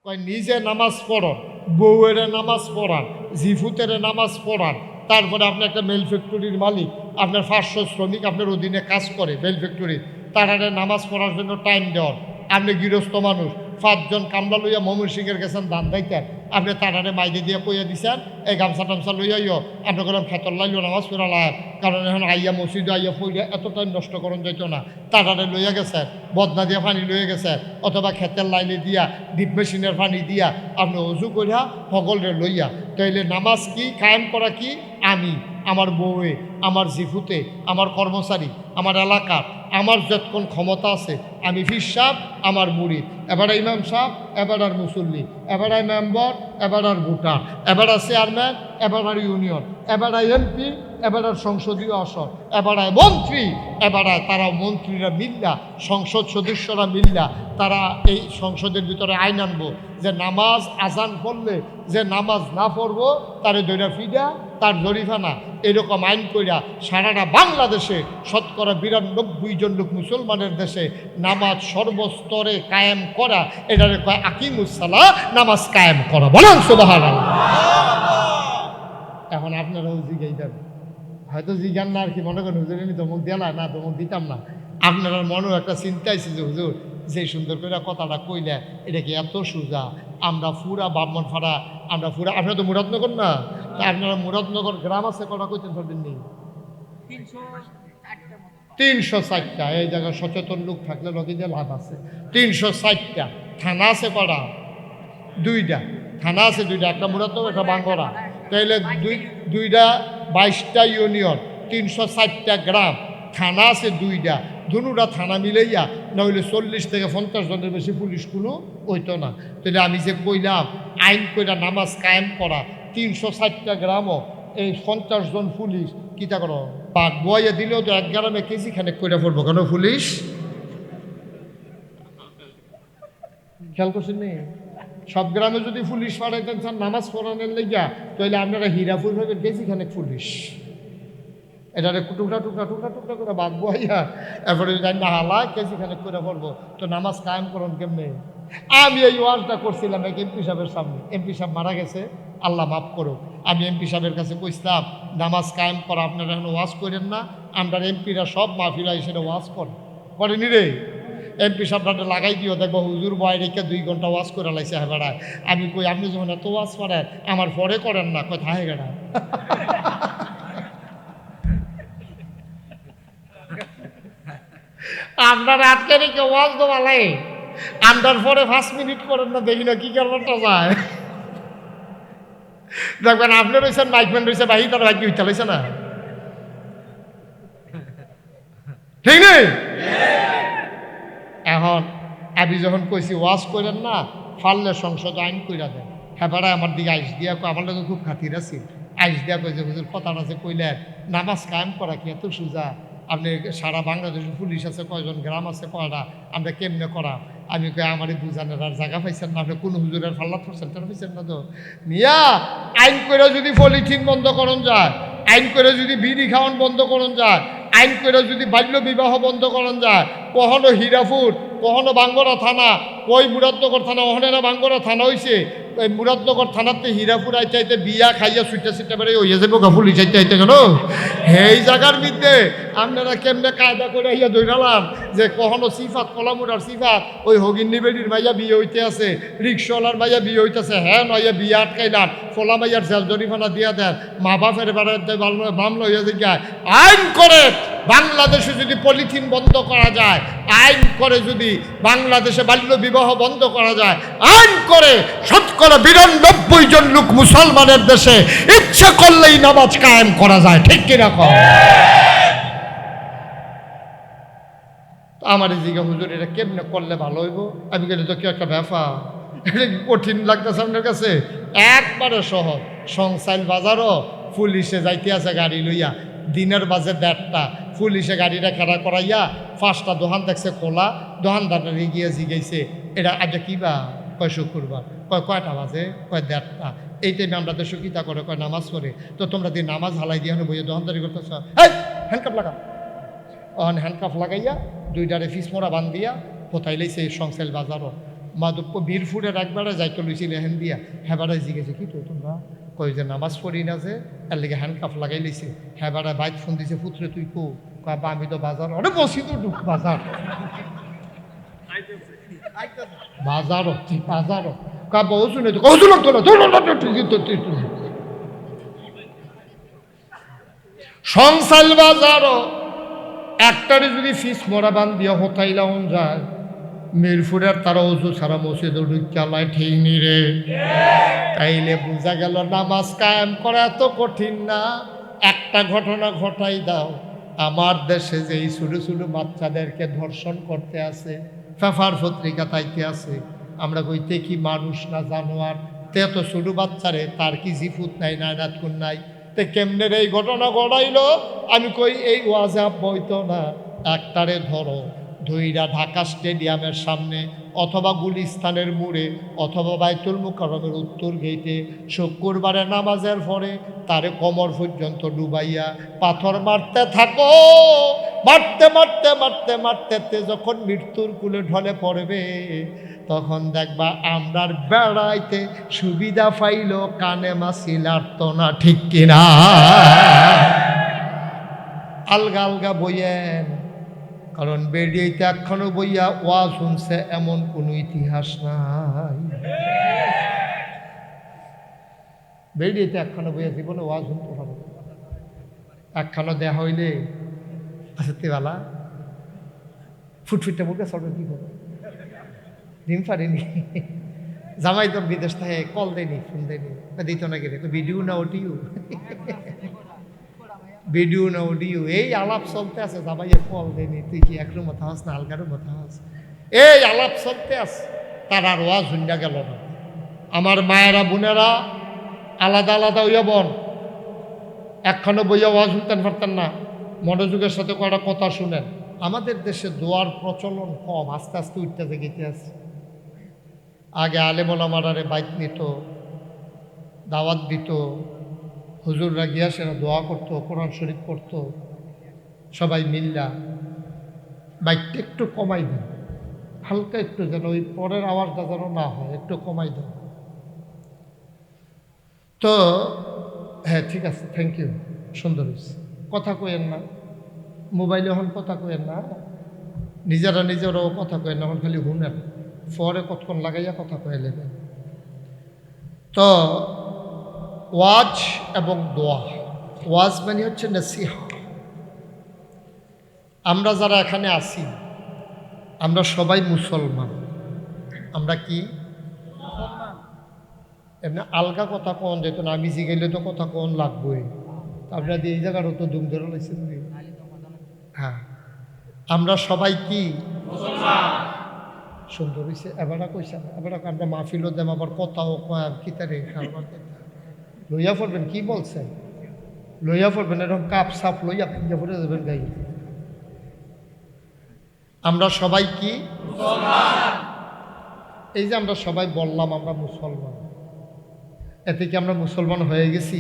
কয় নিজে নামাজ পড়ন, বউয়ের নামাজ পড়ান, জিফুতের নামাজ পড়ান, তারপরে আপনি একটা মেল ফ্যাক্টরির মালিক, আপনার 500 শ্রমিক আপনার অধীনে কাজ করে মেল ফ্যাক্টরি, তারা নামাজ পড়ার জন্য টাইম দেওয়ার। আপনি গৃহস্থ মানুষ, 5 জন কামলা লইয়া ময়মনসিংহের গেছেন ধান দাইতেন, আপনি তারারে মাইদে দিয়ে কইয়া দিছেন এই গামছা টামছা লইয়াইও আপনি করলাম খেতর লাইলো নামাজ পড়ালাম, কারণ এখন আইয়া মসজিদে আইয়া পইয়া এত টাইম নষ্ট করুন যাইতো না। তারারে লইয়া গেছেন, বদনা দিয়া পানি লইয়া গেছেন, অথবা খেতের লাইনে দিয়া ডিপ মেশিনের পানি দিয়া আপনি অজু করিয়া সকলরে লইয়া। তাইলে নামাজ কি কায়েম করা কি? আমি, আমার বউয়ে, আমার জিফুতে, আমার কর্মচারী, আমার এলাকার, আমার যতক্ষণ ক্ষমতা আছে, আমি ফির সাহেব, আমার মুরিদ, এবার ইমাম সাহেব, এবার আর মুসল্লি, এবার মেম্বার, এবার আর ভোটার, এবার চেয়ারম্যান, এবার আর ইউনিয়ন, এবার এমপি, এবার আর সংসদীয় আসন, এবার মন্ত্রী, এবার তারা মন্ত্রীরা মিল্লা, সংসদ সদস্যরা মিল্লা, তারা এই সংসদের ভিতরে আইন আনবো যে নামাজ আজান পড়লে যে নামাজ না পড়বো তারে দৈরা ফিডা, তার জরিফানা, এরকম আইন কইরা সারাটা বাংলাদেশে শতকরা 92 জন লোক মুসলমানের দেশে নামাজ সর্বস্তরে কায়েম করা, এটারে কয় আকিমুসসালাহ, নামাজ কায়েম করা। বলেন সুবহানাল্লাহ। এখন আপনারাও জিগাই দেবেন, হয়তো জিজ্ঞান না আর কি মনে করেন হুজুর আমি ধমক দিলা না, ধমক দিতাম না। আপনার মনেও একটা চিন্তা আছে যে হুজুর যে সুন্দর করে কথাটা কইলে এটা কি এত সোজা? আমরা পুরা ব্রাহ্মণপাড়া, আমরা পুরা, আপনারা তো মুরাদনগর না, তা আপনারা মুরাদনগর গ্রাম আছে কটা কইতেন পারবেন নেই? 360টা। এই জায়গায় সচেতন লোক থাকলে নদীতে লাভ আছে। 360টা থানা আছে কটা? 2টা থানা আছে, 2টা, একটা মুরাদনগর, একটা বাঙ্গরা। তাইলে দুইটা 22টা ইউনিয়ন, 360টা গ্রাম, থানা আছে 2টা। দুটা থানা মিলাইয়া নইলে 40 থেকে 50 জনের বেশি পুলিশগুলো হইতো না। তাহলে আমি যে কইলাম আইন কইরা নামাজ কায়েম করা, 360টা গ্রামও এই 50 জন পুলিশ কিতা করো পাক বইয়া দিলেও তো 1 গ্রামে কেজি খানেক কইরা পড়বো কেন পুলিশ? খেয়াল করছেন নি? সব গ্রামে যদি পুলিশ পাঠাইতেন চান নামাজ পড়ানোর লেগা, তাহলে আপনারা হীরাপুর ভাবে কেজি খানেক পুলিশ, এটারে টুকরা টুকরা টুকরা টুকরা করে বাঁধবো আইয়া, এরপরে না হালা কেজি খানেক করে পড়বো, তো নামাজ কায়েম করুন কেমনে? আমি এই ওয়াজটা করছিলাম এক এমপি সাহেবের সামনে। এমপি সাহেব মারা গেছে, আল্লাহ মাফ করো। আমি এমপি সাহেবের কাছে কইছিলাম নামাজ কায়েম করা আপনারা এখন ওয়াজ করেন না, আমরা এমপিরা সব মাহফিলা সেটা ওয়াজ করেনি রে। এমপি সাহেবটা লাগাই দিও, দেখবো হুজুর বয় রেখে 2 ঘন্টা ওয়াজ করে লাইছে হেবেড়ায়। আমি কই আপনি যখন এত ওয়াজ করেন আমার পরে করেন না, কয় থাহে গেড়া। আপনার আজকে রেখে ওয়াজ দোয়ালাই, আপনার পরে 5 মিনিট করেন না, দেখি না কি কারণটা যায়। দেখবেন আপনি রয়েছেন, মাইকম্যান রয়েছে, বাহি তার ভাগ্য হইতে লাইছে না, ঠিক নেই? এখন আমি যখন কইছি ওয়াজ করেন না, ফাললে সংসদ আইন কইরা দেন, হ্যাঁ বেড়া আমার দিকে আইস দিয়া কই, আমার লোক খুব খাতির আছে, আইস দিয়া কই যে হুজুর কথাটা আছে কইলেন নামাজ কায়েম করা কি এত সোজা? আপনি সারা বাংলাদেশের পুলিশ আছে কয়জন, গ্রাম আছে কয়টা, আমরা কেমনে করা? আমি কই আমারই বুঝানোর আর জায়গা পাইছেন না, আপনি কোন হুজুরের ফাল্লা সেন্টার পাইছেন না তো মিয়া। আইন করে যদি পলিথিন বন্ধ করন যায়, আইন করে যদি বিড়ি খাওয়ান বন্ধ করন যায়, আইন করে যদি বাল্য বিবাহ বন্ধ করন যায়, কখনো হীরাপুর, কখনো বাঙ্গরা থানা, কই মুরাদনগর থানা, ওখানে না বাঙ্গরা থানা হয়েছে, ওই মুরাদনগর থানাতে হীরাপুর আইতে আইতে বিয়া খাইয়া ছুটে ছুটে বেড়ে হইয়া যাবো পুলিশ আইতে আইতে কেন? এই জায়গার মধ্যে আপনারা কেমনে কায়দা করে আইয়া ধরালাম যে কখনো সিফাত কলামুরার সিফাত ওই হগিন্নি বেডির মাইয়া বিয়ে হইতে আছে, রিক্সাওয়ালার মাইয়া বিয়ে হইতেছে, হ্যাঁ নইয়া বিয়ে আটকাইলাম, ফলা মাইয়ার জেল জরিমানা দিয়া দেন, মা বাপের বেড়াতে মামলা হইয়া যায়। আইন করে বাংলাদেশে যদি পলিথিন বন্ধ করা যায়, আইন করে যদি বাংলাদেশে বাল্য বিবাহ বন্ধ করা যায়, আইন করে শতকরা 92 জন লোক মুসলমানের দেশে ইচ্ছা করলেই নামাজ কায়েম করা যায়, ঠিক কিনা কম? আমার জিজ্ঞা হুজুর এটা কেমনে করলে ভালো হইব? আমি গেলে তো কি একটা ব্যাপার, এটা কঠিন লাগতেছে আপনার কাছে? একবারে সহজ। সংসাইল বাজারও পুলিশে যাইতে আছে গাড়ি লইয়া, দিনের বাজে 1:30, পুলিশে গাড়িটা খাড়া করাইয়া 5টা দোকান দেখছে খোলা, দোকানদারটা গিয়ে জিগাইছে এটা আজ কি বা? কয় শুক্রবার। কয়টা বাজে? কয় 1:30। এই টাইমে আমরা দেশে কিতা করে? কয় নামাজ পড়ে। তো তোমরা দিয়ে নামাজ হালাই দিয়ে বইয়ে দোকানদারি করতেছ, এই হ্যান্ডকাপ লাগা। হ্যান্ডকাপ লাগাইয়া 2টারে ফিস মোড়া বান্ধিয়া কোথায় লাইছে সংসাইল বাজারও। মাধবপুর বীরপুরের একবারে যাইতে লইছিল হ্যান দিয়া হেবারে জিগেছে কি তো তোমরা কই যে নামাজ পড়ি না যে এর লিগে হ্যান্ড কাপ লাগাই লইছে হেবারে বাইক ফোন দিছে পুত্রে তুই কো কবা আমি তো বাজার অনেক বসি তো ঢুক বাজার বাজারও তুই বাজারও কা বহু শুনে তো কৌশল তো সংসাল বাজারও একটারে যদি ফিস মরা বান দিয়া হতাইলাম যায় মিরপুরের তারা অজু সারা মসজিদে ঢুকালায় ঠিক নি রে তাইলে বোঝা গেল নামাজ কায়েম করা এত কঠিন না। একটা ঘটনা ঘটাই দাও, আমার দেশে যে এই ছোটো ছোটো বাচ্চাদেরকে ধর্ষণ করতে আছে, পেপার পত্রিকা তাইতে আছে, আমরা কইতে কি মানুষ না জানোয়ার, তে তো ছোটো বাচ্চারে তার কি জিফুত নাই নায়নাত কোন নাই, তে কেমনের এই ঘটনা ঘটাইলো। আমি কই এই ওয়াজে বইতো না, একটারে ধরো ধইরা ঢাকা স্টেডিয়ামের সামনে অথবা গুলিস্তানের মোড়ে অথবা বাইতুল মুকাররমের উত্তর গেইটে শুক্রবারে নামাজের পরে তারে কোমর পর্যন্ত ডুবাইয়া পাথর মারতে থাকো। মারতে মারতে মারতে মারতে যখন মৃত্যুর কুলে ঢলে পড়বে তখন দেখবা আমরার বেড়াইতে সুবিধা পাইল কানে মাছি লাগতো না, ঠিক কিনা? আলগা আলগা বইয়েন, কারণ বেরিয়েতে একখানো বইয়া ওয়াজ শুনছে এমন কোনো ইতিহাস নাই। বেরিয়েতে একখানো বইয়া জীবনে ওয়াজ শুনতে পারো, একখানো দেয়া হইলে আচ্ছা তেওয়ালা ফুটফুটটা মুখে সরবে কি করো, ডিম পারেনি জামাই তোর বিদেশ থেকে কল দেয়নি, ফোন দেয়নি, দিত না গেলে ভিডিও না অডিও, ভিডিও না অডিও, এই আলাপ চলতে আছে, জামাইয়ের কল দেয়নি, তুই কি একরু মতো হাস না আলগারও মতো হাস, এই আলাপ চলতে আছে, তার আর ওয়াজ শুনিয়া গেল না। আমার মায়েরা বোনেরা আলাদা আলাদা হইয়া বন, একখানো বইয়া ওয়াজ শুনতেন পারতেন না, মনোযোগের সাথে কয়েকটা কথা শুনেন। আমাদের দেশে দোয়ার প্রচলন কম, আস্তে আস্তে উঠতে জেগেতে আছে। আগে আলেমোলামারে বাইক নিত, দাওয়াত দিত, হুজুররা গিয়া সেরা দোয়া করতো, কোরআন শরীফ পড়তো, সবাই মিল্লা। বাইকটা একটু কমাই দেন, হালকা একটু, যেন ওই পরের আওয়াজটা যেন না হয়, একটু কমাই দেন। তো হ্যাঁ ঠিক আছে, থ্যাংক ইউ, সুন্দর হয়েছে। কথা কইেন না, মোবাইলে হন কথা কইেন না, নিজেরা নিজেরাও কথা কইেন না, এখন খালি শুনেন, পরে কতক্ষণ লাগাইয়া কথা কয়ে নেবেন। তো ওয়াজ এবং দোয়া, ওয়াজ মানে হচ্ছে নসিহা। আমরা যারা এখানে আছি আমরা সবাই মুসলমান। আমরা কি এমনি আলগা কথা কন যেত না, আমি জিগাইলে তো কথা কন লাগবই, আপনারা এই জায়গারও তো দুম ধরে লাইছেন। হ্যাঁ, আমরা সবাই কি সুন্দর হয়েছে। এবারা কইসাম, এবার আমরা মাহফিলও দেম, আবার কথাও কয় কিতারে খাবার লইয়া পড়বেন। কি বলছেন? লইয়া পড়বেন, এরকম কাপ সাপ লইয়া ফিঙ্গা পড়ে দেবেন গাই। আমরা সবাই কি? এই যে আমরা সবাই বললাম আমরা মুসলমান, এতে কি আমরা মুসলমান হয়ে গেছি?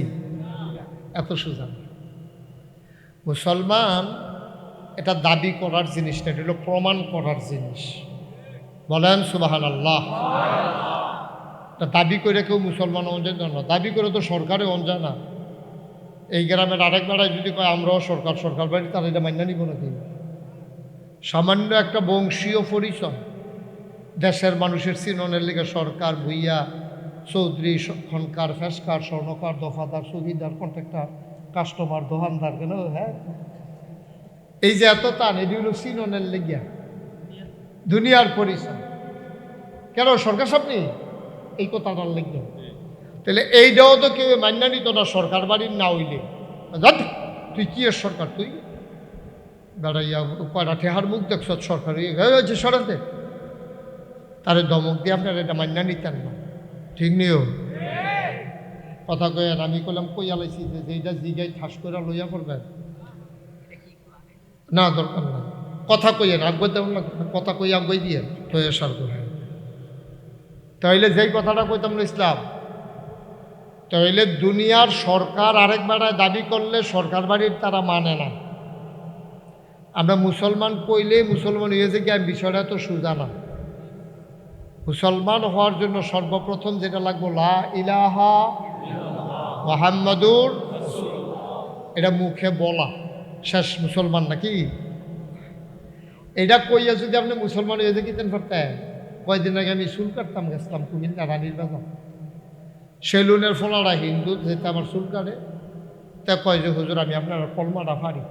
এত সোজা। মুসলমান এটা দাবি করার জিনিস না, এটা হলো প্রমাণ করার জিনিস। বলেন সুবহানাল্লাহ। তা দাবি করে কেউ মুসলমান অঞ্জান না, দাবি করে তো সরকারে অঞ্জান না। এই গ্রামের আরেক বেড়ায় যদি কয় আমরাও সরকার, সরকার বাড়ি, তারা এটা মান্য নিব নাকি? সামান্য একটা বংশীয় পরিচয়, দেশের মানুষের চিননের লিগে সরকার, ভুইয়া, চৌধুরী, খনকার, ফেসকার, স্বর্ণকার, দফাদার, সুবিদার, কন্ট্রাক্টর, কাস্টমার, দোকানদার, কেন? হ্যাঁ, এই যে এত টান, এটি হলো চিননের লেগিয়া দুনিয়ার পরিচয়। কেন সরকার সামনে এই কথাটার লেগে? তাহলে এইটাও তো কেউ মান্য নিত না সরকার বাড়ির না হইলে। তুই কি এর সরকার? তুই বেড়াইয়া কয়টা ঠেহার মুখ দেখছ সরকার হয়েছে সরাতে, তারে দমক দিয়ে আপনার এটা মান্য নিতেন না, ঠিক নিও কথা কয়েন। আমি কইলাম কইয়া লাইছি যে এইটা জিগাই ঠাস করে লইয়া করবেন না, দরকার না। কথা কইয়েন, আগুয়ে তেমন কথা কই আগুয়ে দিয়ে তো সার করে। তাইলে যেই কথাটা কইতাম না ইসলাম, তাইলে দুনিয়ার সরকার আরেক বেড়ায় দাবি করলে সরকার বাড়ির তারা মানে না। আমরা মুসলমান কইলে মুসলমান হয়েছে কি, বিষয়টা তো সোজা না। মুসলমান হওয়ার জন্য সর্বপ্রথম যেটা লাগবো লা ইলাহা মুহাম্মাদুর, এটা মুখে বলা শেষ মুসলমান নাকি। এটা কইয়া যদি আপনি মুসলমান হয়ে যেতেন পারতেন। কয়দিন আগে আমি চুল কাটতাম গেছিলাম কুমিল্লা রানীর বাজার, সেলুনের ফোলারা হিন্দু যেতে আমার চুল কাটে, তা কয় যে হুজুর আমি আপনার কলমাটা ফাড়ি।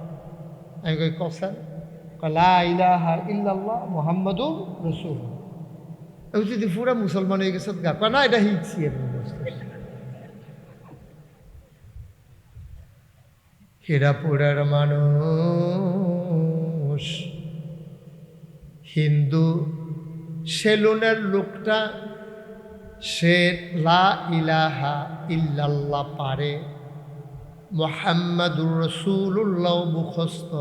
আমি কই কছেন, লা ইলাহা ইল্লাল্লাহ মুহাম্মাদুর রাসূলুল্লাহ। আমি যদি পুরা মুসলমান হয়ে গেছে গা, কয় না এটা শিখছি আমি। হীরাপুরের মানুষ হিন্দু সেলুনের লোকটা সে লা ইলাহা ইল্লাল্লাহ পারে, মুহাম্মাদুর রাসূলুল্লাহ মুখস্থ,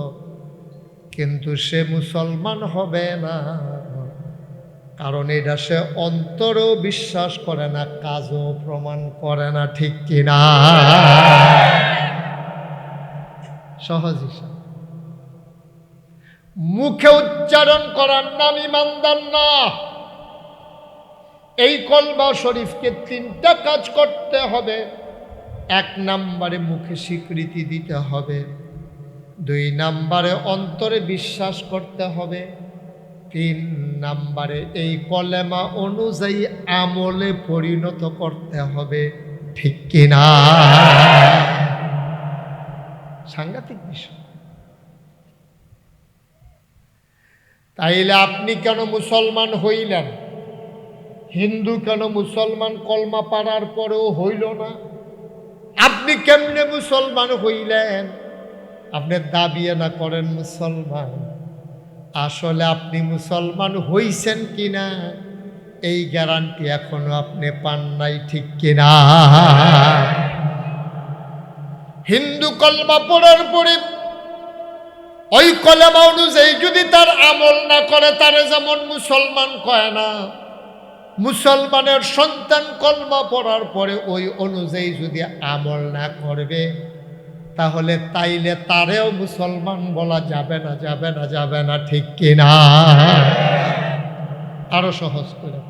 কিন্তু সে মুসলমান হবে না। কারণ এটা সে অন্তরেও বিশ্বাস করে না, কাজও প্রমাণ করে না, ঠিক কিনা? সহজ হিসাব, মুখে উচ্চারণ করার নাম ইমানদার না। এই কলমা শরীফকে তিনটা কাজ করতে হবে। এক নম্বরে মুখে স্বীকৃতি দিতে হবে, দুই নম্বরে অন্তরে বিশ্বাস করতে হবে, তিন নম্বরে এই কলেমা অনুযায়ী আমলে পরিণত করতে হবে, ঠিক কিনা? সাংঘাতিক বিষয়। তাইলে আপনি কেন মুসলমান হইলেন? হিন্দু কেন মুসলমান কলমা পাড়ার পরেও হইল না? আপনি কেমনে মুসলমান হইলেন? আপনি দাবি না করেন মুসলমান, আসলে আপনি মুসলমান হইছেন কিনা এই গ্যারান্টি এখনো আপনি পান নাই, ঠিক কিনা? হিন্দু কলমা পড়ার পরে ওই কলেমা অনুযায়ী যদি তার আমল না করে, তারে যেমন মুসলমান কয় না, মুসলমানের সন্তান কলমা পড়ার পরে ওই অনুযায়ী যদি আমল না করবে, তাহলে তাইলে তারেও মুসলমান বলা যাবে না, যাবে না, যাবে না, ঠিক কিনা? আরো সহজ করে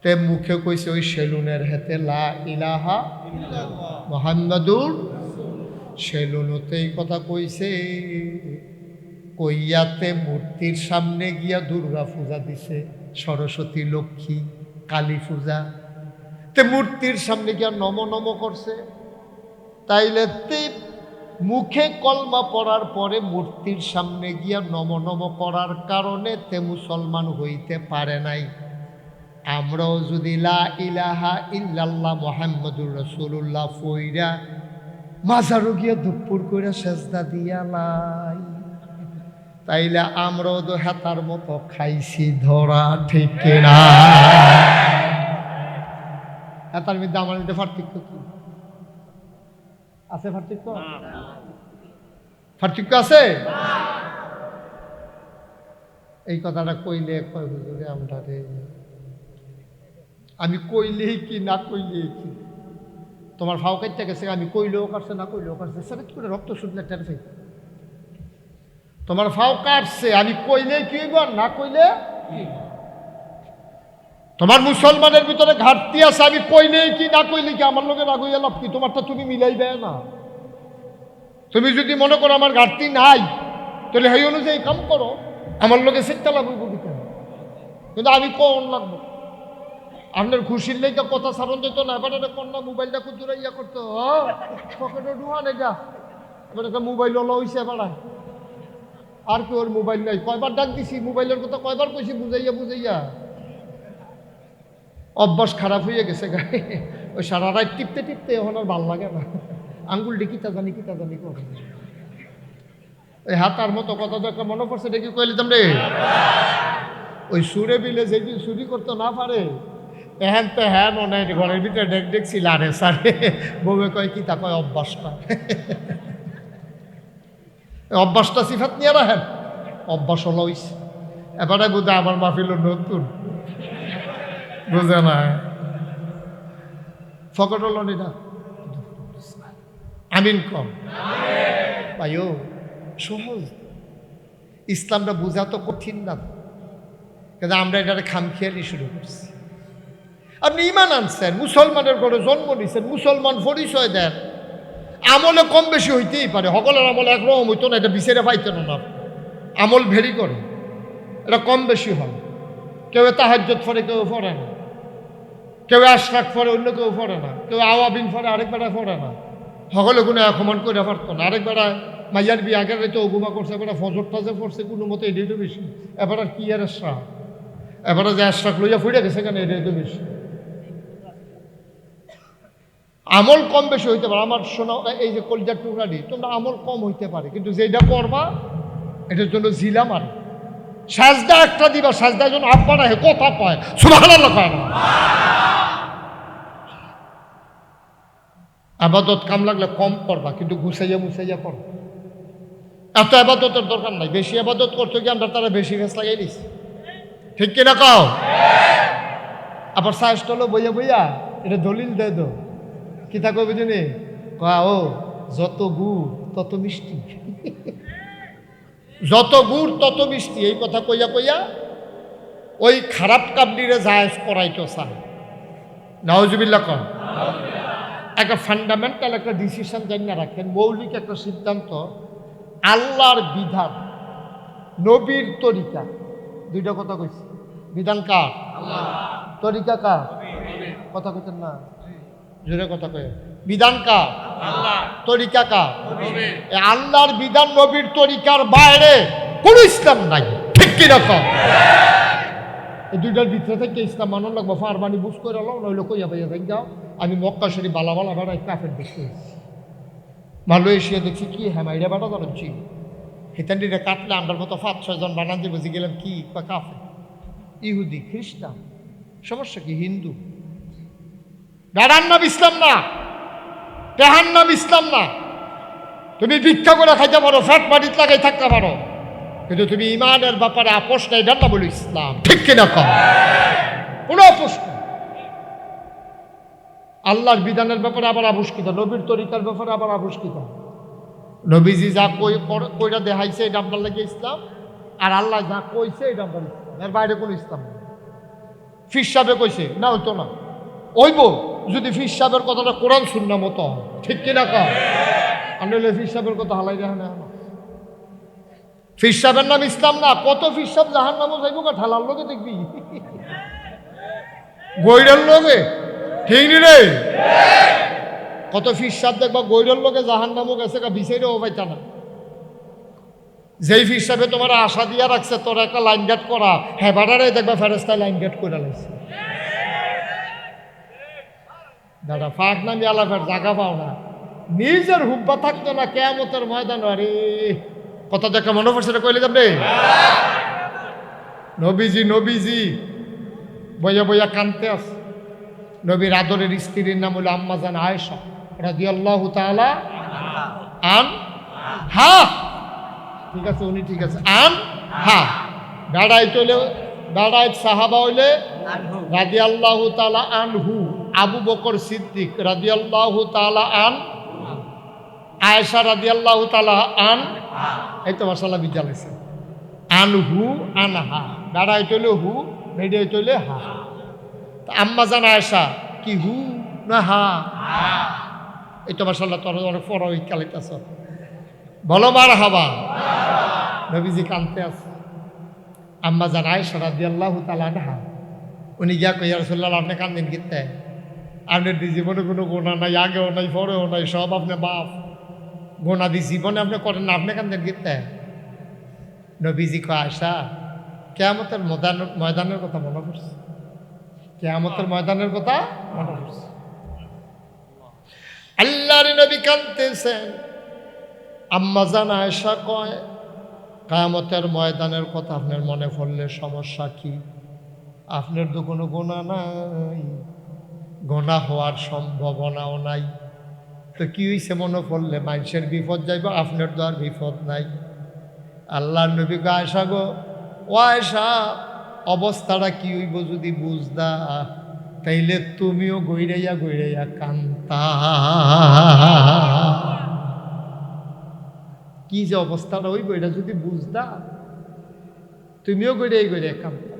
তে মুখে কইছে ওই সেলুনের হাতে লা ইলাহা মুহাম্মাদুর, সেলুনতেই কথা কইছে, কইয়াতে মূর্তির সামনে গিয়া দুর্গা পূজা দিছে, সরস্বতী লক্ষ্মী কালী পূজা, তে মূর্তির সামনে গিয়া নম নম করছে। তাইলে তে মুখে কলমা পড়ার পরে মূর্তির সামনে গিয়া নম নম করার কারণে তে মুসলমান হইতে পারে নাই। আমরাও যদি লা ইলাহা ইল্লাল্লাহ মুহাম্মাদুর রাসূলুল্লাহ ফইরা মাজারও গিয়া দুপুর কইরা সেজদা দিয়া লাই, তাইলে আমরাও তো হেতার মতো খাইছি ধরা, ঠিক কিনা? হেতার মধ্যে আমার মধ্যে পার্থক্য কি আছে? পার্থক্য পার্থক্য আছে? এই কথাটা কইলে কয় হুজুরে আমরা রে, আমি কইলেই কি না কইলেই কি? তোমার ফাও কাটতে গেছে, আমি কইলেও কাটছে না কইলেও কাটছে, সেটা করে রক্ত শুধলে টেনছে। তোমার ফাও কাটছে, আমি কইলে কি হইব না কইলে? তোমার মুসলমানের ভিতরে ঘাটতি আছে, আমি কইলেই কি না কইলে কি? আমার লোকের রাগ হইয়া লাভ কি? তোমারটা তুমি মিলাইবে না। তুমি যদি মনে করো আমার ঘাটতি নাই, তাহলে সেই অনুযায়ী কাম করো, আমার লোকে সেটা লাগবে কেন? কিন্তু আমি কোন লাগবো? আপনার খুশির লেগে কথা সারণ যেত না, এবার কন্যা মোবাইলটা কুতুরা ইয়া করতো, পকেটে ঢুহান এটা, এবার একটা মোবাইল ওলা হয়েছে বেড়ায়, আর কি ওর মোবাইল নাই? কয়বার ডাক দিছি মোবাইলের কথা, কয়বার কইছি বুঝাইয়া বুঝাইয়া, অভ্যাস খারাপ হয়ে গেছে গায়ে। ওই সারা রাত টিপতে টিপতে এখন আর ভাল লাগে না, আঙ্গুলটি কিতা জানি করে ওই হাতার মতো কথা তো একটা মনে পড়ছে, দেখি কইলে তোমরে ওই সুরে বিলে যেদিন চুরি করতে না পারে, এহেন তো হ্যাঁ মনে হয় ঘরের ভিতরে ডেক ডেকছি লারে সারে, বউয়ে কয় কি তা কয় অভ্যাসটা, অভ্যাসটা সিফাত নিয়ে রাখেন, অভ্যাস হলো হইছে। এবারে বুঝে আমার মাহফিল নতুন, বুঝে না ফকট হল না, আমিন কম ভাইও। সহজ, ইসলামটা বোঝা তো কঠিন না। কিন্তু আমরা এটাকে খামখেয়ালি শুরু করছি। আপনি ইমান আনছেন, মুসলমানের ঘরে জন্ম নিছেন, মুসলমান পরিচয় দেন, আমলে কম বেশি হইতেই পারে, সকলের আমল একরকম হইতো না, এটা বিচারে পাইতেন না। আমল ভেরি করে, এটা কম বেশি হয়। কেউ তাহাজ্জুদ পড়ে, কেউ পড়ে না, কেউ আশরাক পড়ে, অন্য কেউ পড়ে না, কেউ আওয়াবিন পড়ে, আরেক বেড়া পড়ে না। সকলে কোনো একমন করে পারতো না। আরেক বেড়া মাইয়ার বিয়ে আগের রাইতে অগুমা করছে, এবার ফজর টাজে পড়ছে, কোনো মতো এটাই তো বেশি। এবার আর কি আর আশরাক, এবার যে আশরাক লইয়া ফুড়ে গেছে কেন, এটাই তো বেশি। আমল কম বেশি হইতে পারে। আমার শোনা, এই যে কলজার টুকরাটি, তোমরা আমল কম হইতে পারে, কিন্তু যেটা করবা এটার জন্য জিলা মারে। সাজদা একটা দিবা, সাজদার জন্য আব্বা না কথা কয়, সুবহানাল্লাহ কয় না। আবাদত কাম লাগলে কম করবা, কিন্তু গুছাইয়া মুছাইয়া করবা। এত আবাদতের দরকার নাই। বেশি আবাদত করতে গিয়ে আমরা তারা বেশি ফেস লাগাই দিছি, ঠিক কিনা কও? আবার সাহস হলো বইয়া বইয়া এটা দলিল দে দো, কিতা কবি জানি ও যত গুড় তত মিষ্টি, যত গুড় তত মিষ্টি, এই কথা কইয়া কইয়া ওই খারাপ কামড়িরে জায়েজ করাইতো চায়। নাউজুবিল্লাহ কন। একটা ফান্ডামেন্টাল একটা ডিসিশন জানিয়ে রাখেন, মৌলিক একটা সিদ্ধান্ত, আল্লাহর বিধান, নবীর তরিকা, দুইটা কথা কইছি। বিধান কার? আল্লাহ। তরিকা কার? কথা কইতেন না, জোরে কথা কয়ে। বিধান কার? আল্লাহ। তরিকা কার? আল্লাহর বিধান নবীর তরিকার বাইরে কোন ইসলাম নাই, ঠিক কি রকম? এই দুইটার ভিতরে থেকে ইসলাম মানন লাগবো। ফারবানি বুঝ করে এলো, নইলে কইয়া পাইয়া থাকি যাও। আমি মক্কা শরীফ বালা বালা বেড়াই কাফের দেখতে মালয়েশিয়া দেখছি, কি হ্যাঁ মাইরা বেড়া ধরছি, হিতান্ডিরে কাটলে আমরার মতো 5-6 জন বানান যে বুঝে গেলাম কি কাফের, ইহুদি, খ্রিস্টান, সমস্যা কি? হিন্দু। বেড়ার নাম ইসলাম না, তেহার নাম ইসলাম না। তুমি ভিক্ষা করে খাইতে পারো, ফ্যাট বাড়িতে লাগাই থাকতে পারো, কিন্তু তুমি ইমানের ব্যাপারে আপোষ নাই, এটা না বলো ইসলাম, ঠিক কিনা কম? কোনো আপোষ নেই। আল্লাহর বিধানের ব্যাপারে আবার আবিষ্কৃত, নবীর তরিকার ব্যাপারে আবার আবিষ্কৃত। নবীজি যা কইরা দেখাইছে এটা আপনার লাগে ইসলাম, আর আল্লাহ যা কইছে এটা আপনার ইসলাম, এর বাইরে কোনো ইসলাম নেই। ফির সাহেবে কইছে না, হইতো না, ওইব যদি ফির সাহেবের কথাটা কোরআন সুন্নাহ মতো হয়, ঠিক কিনা কম? আর নইলে ফির সাহেবের কথা হালাই দেখা না। ফির সাহেবের নাম ইসলাম না। কত ফির সাহেব জাহান নামও যাইব, ঠালার লোকে দেখবি, গৈরের লোকে, ঠিক নি রে? কত ফির সাহেব দেখবা গৈরের লোকে জাহান নামও গেছে, বিচারেও পাইতা না। যেই ফির সাহেবে তোমার আশা দিয়া রাখছে তোরা একটা লাইন গেট করা, হ্যাঁ বাটারে দেখবা ফেরেস্তায় লাইন গেট করে লাগছে। দাদা ফাঁক নামি আলাপের জায়গা পাও না, নিজের হুব্বা থাকতো না কিয়ামতের ময়দান। আরে কথা দেখা মনে পড়ছে, কইলে যাবে নবীজি, নবীজি বইয়া বইয়া কানতে আছে। নবীর আদরের স্ত্রীর নাম হলো আম্মা জান আয়েশা রাদিয়াল্লাহু তাআলা আনহা, ঠিক আছে, উনি ঠিক আছে, আনহা। বেড়াই চলে, বেড়াই সাহাবা হইলে রাদিয়াল্লাহু তাআলা আনহু, আবু বকর সিদ্দিক রাদিয়াল্লাহু তাআলা আন, আয়েশা রাদিয়াল্লাহু তাআলা আন, এই তো মাশাআল্লাহ বিদ্যালয় আনহু আনহা, বেড়াই চলে হু, বেড়াই চলে হা। আম্মা জান আয়েশা কি হু না হা? এই তো মাশাআল্লাহ তোর অনেক ফরই কালেক্টাস, বলো মারহাবা। নবীজি কানতে আছে। আম্মা জান আয়েশা রাদিয়াল্লাহু তাআলা আনহা উনি গিয়া কই, ইয়া রাসূলুল্লাহ আপনি কান্দেন কিতে? আপনার জীবনে কোনো গুনাহ নাই, আগেও নাই, পরেও নাই, সব আপনি বাপ, গুনাহ দি জীবনে আপনি করেন না, আপনি কান্দেন কিতে? নবীজি কয়, আয়েশা কিয়ামতের ময়দানের কথা মনে পড়ছে, কিয়ামতের ময়দানের কথা মনে পড়ছে। আল্লাহর নবী কাঁদতেছেন। আম্মা জান আয়েশা কয়, কিয়ামতের ময়দানের কথা আপনার মনে পড়লে সমস্যা কি? আপনার তো কোনো গুনাহ নাই, গুনাহ হওয়ার সম্ভাবনাও নাই, তো কি হইছে মনে পড়লে? মানুষের বিপদ যাইব, আপনার তো আর বিপদ নাই। আল্লাহর নবী কয়, আয়েশা গো, ও আয়েশা, অবস্থাটা কি হইব যদি বুঝদা, তাইলে তুমিও গইরাইয়া গইরাইয়া কান্তা। কি যে অবস্থাটা হইব এটা যদি বুঝদা, তুমিও গইরাই গইরাইয়া কান্তা।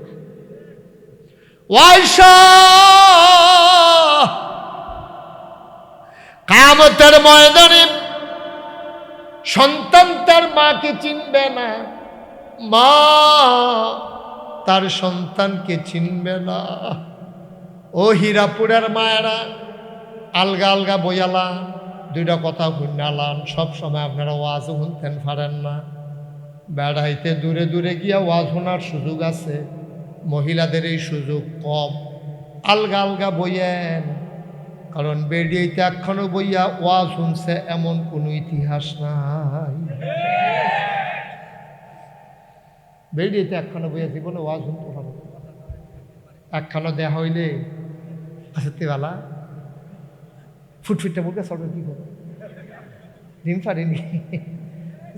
ওয়াইশা কিয়ামতের ময়দানে সন্তান তার মাকে চিনবে না, মা তার সন্তানকে চিনবে না। ও হীরাপুরের মায়েরা, আলগা আলগা বইয়ালাম, দুইটা কথা শুনালাম। সব সময় আপনারা ওয়াজ শুনতেন পারেন না, বেড়াইতে দূরে দূরে গিয়া ওয়াজ শোনার সুযোগ আছে, মহিলাদের এই সুযোগ কম। আলগা আলগা বইয়েন, কারণ বেরিয়েতে এখনো বইয়া ওয়াজ শুনছে এমন কোনো ইতিহাস নাই। বেরিয়েতে একখানো বইয়া জীবনে ওয়াজ শুনতে পারো, একখানো দেয়া হইলে আচ্ছা তেবালা ফুটফুটটা মুখে সরবে কি করো, ডিম পারিনি।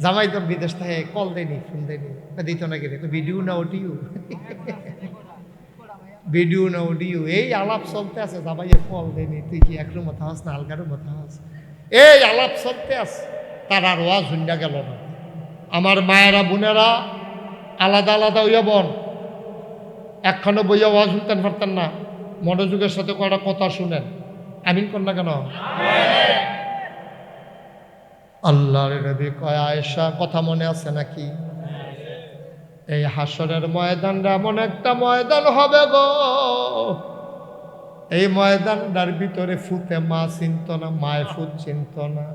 জামাই তোর বিদেশ থেকে কল দেয়নি, ফোন দেয়নি, দিত না গেলে ভিডিও না অডিও, ভিডিও না অডিও, এই আলাপ চলতে আছে। জামাইয়ে কল দেয়নি, তুই কি একরু মাথা হাস না আলগারও মাথা হাস, এই আলাপ চলতে আছে। তার আর ওয়াজ শুননা গেল না। আমার মায়েরা বোনেরা আলাদা আলাদা হইয়া বন, একখানো বইয়া ওয়াজ শুনতেন পারতেন না, মনোযোগের সাথে কটা কথা শুনেন। আমিন কর না কেন? আল্লাহর নবী কয়, আয়েশা কথা মনে আছে নাকি? এই হাসরের ময়দানটা এমন একটা ময়দান হবে গো, এই ময়দানটার ভিতরে ফুতে মা চিনত না, মায় ফুট চিনত না।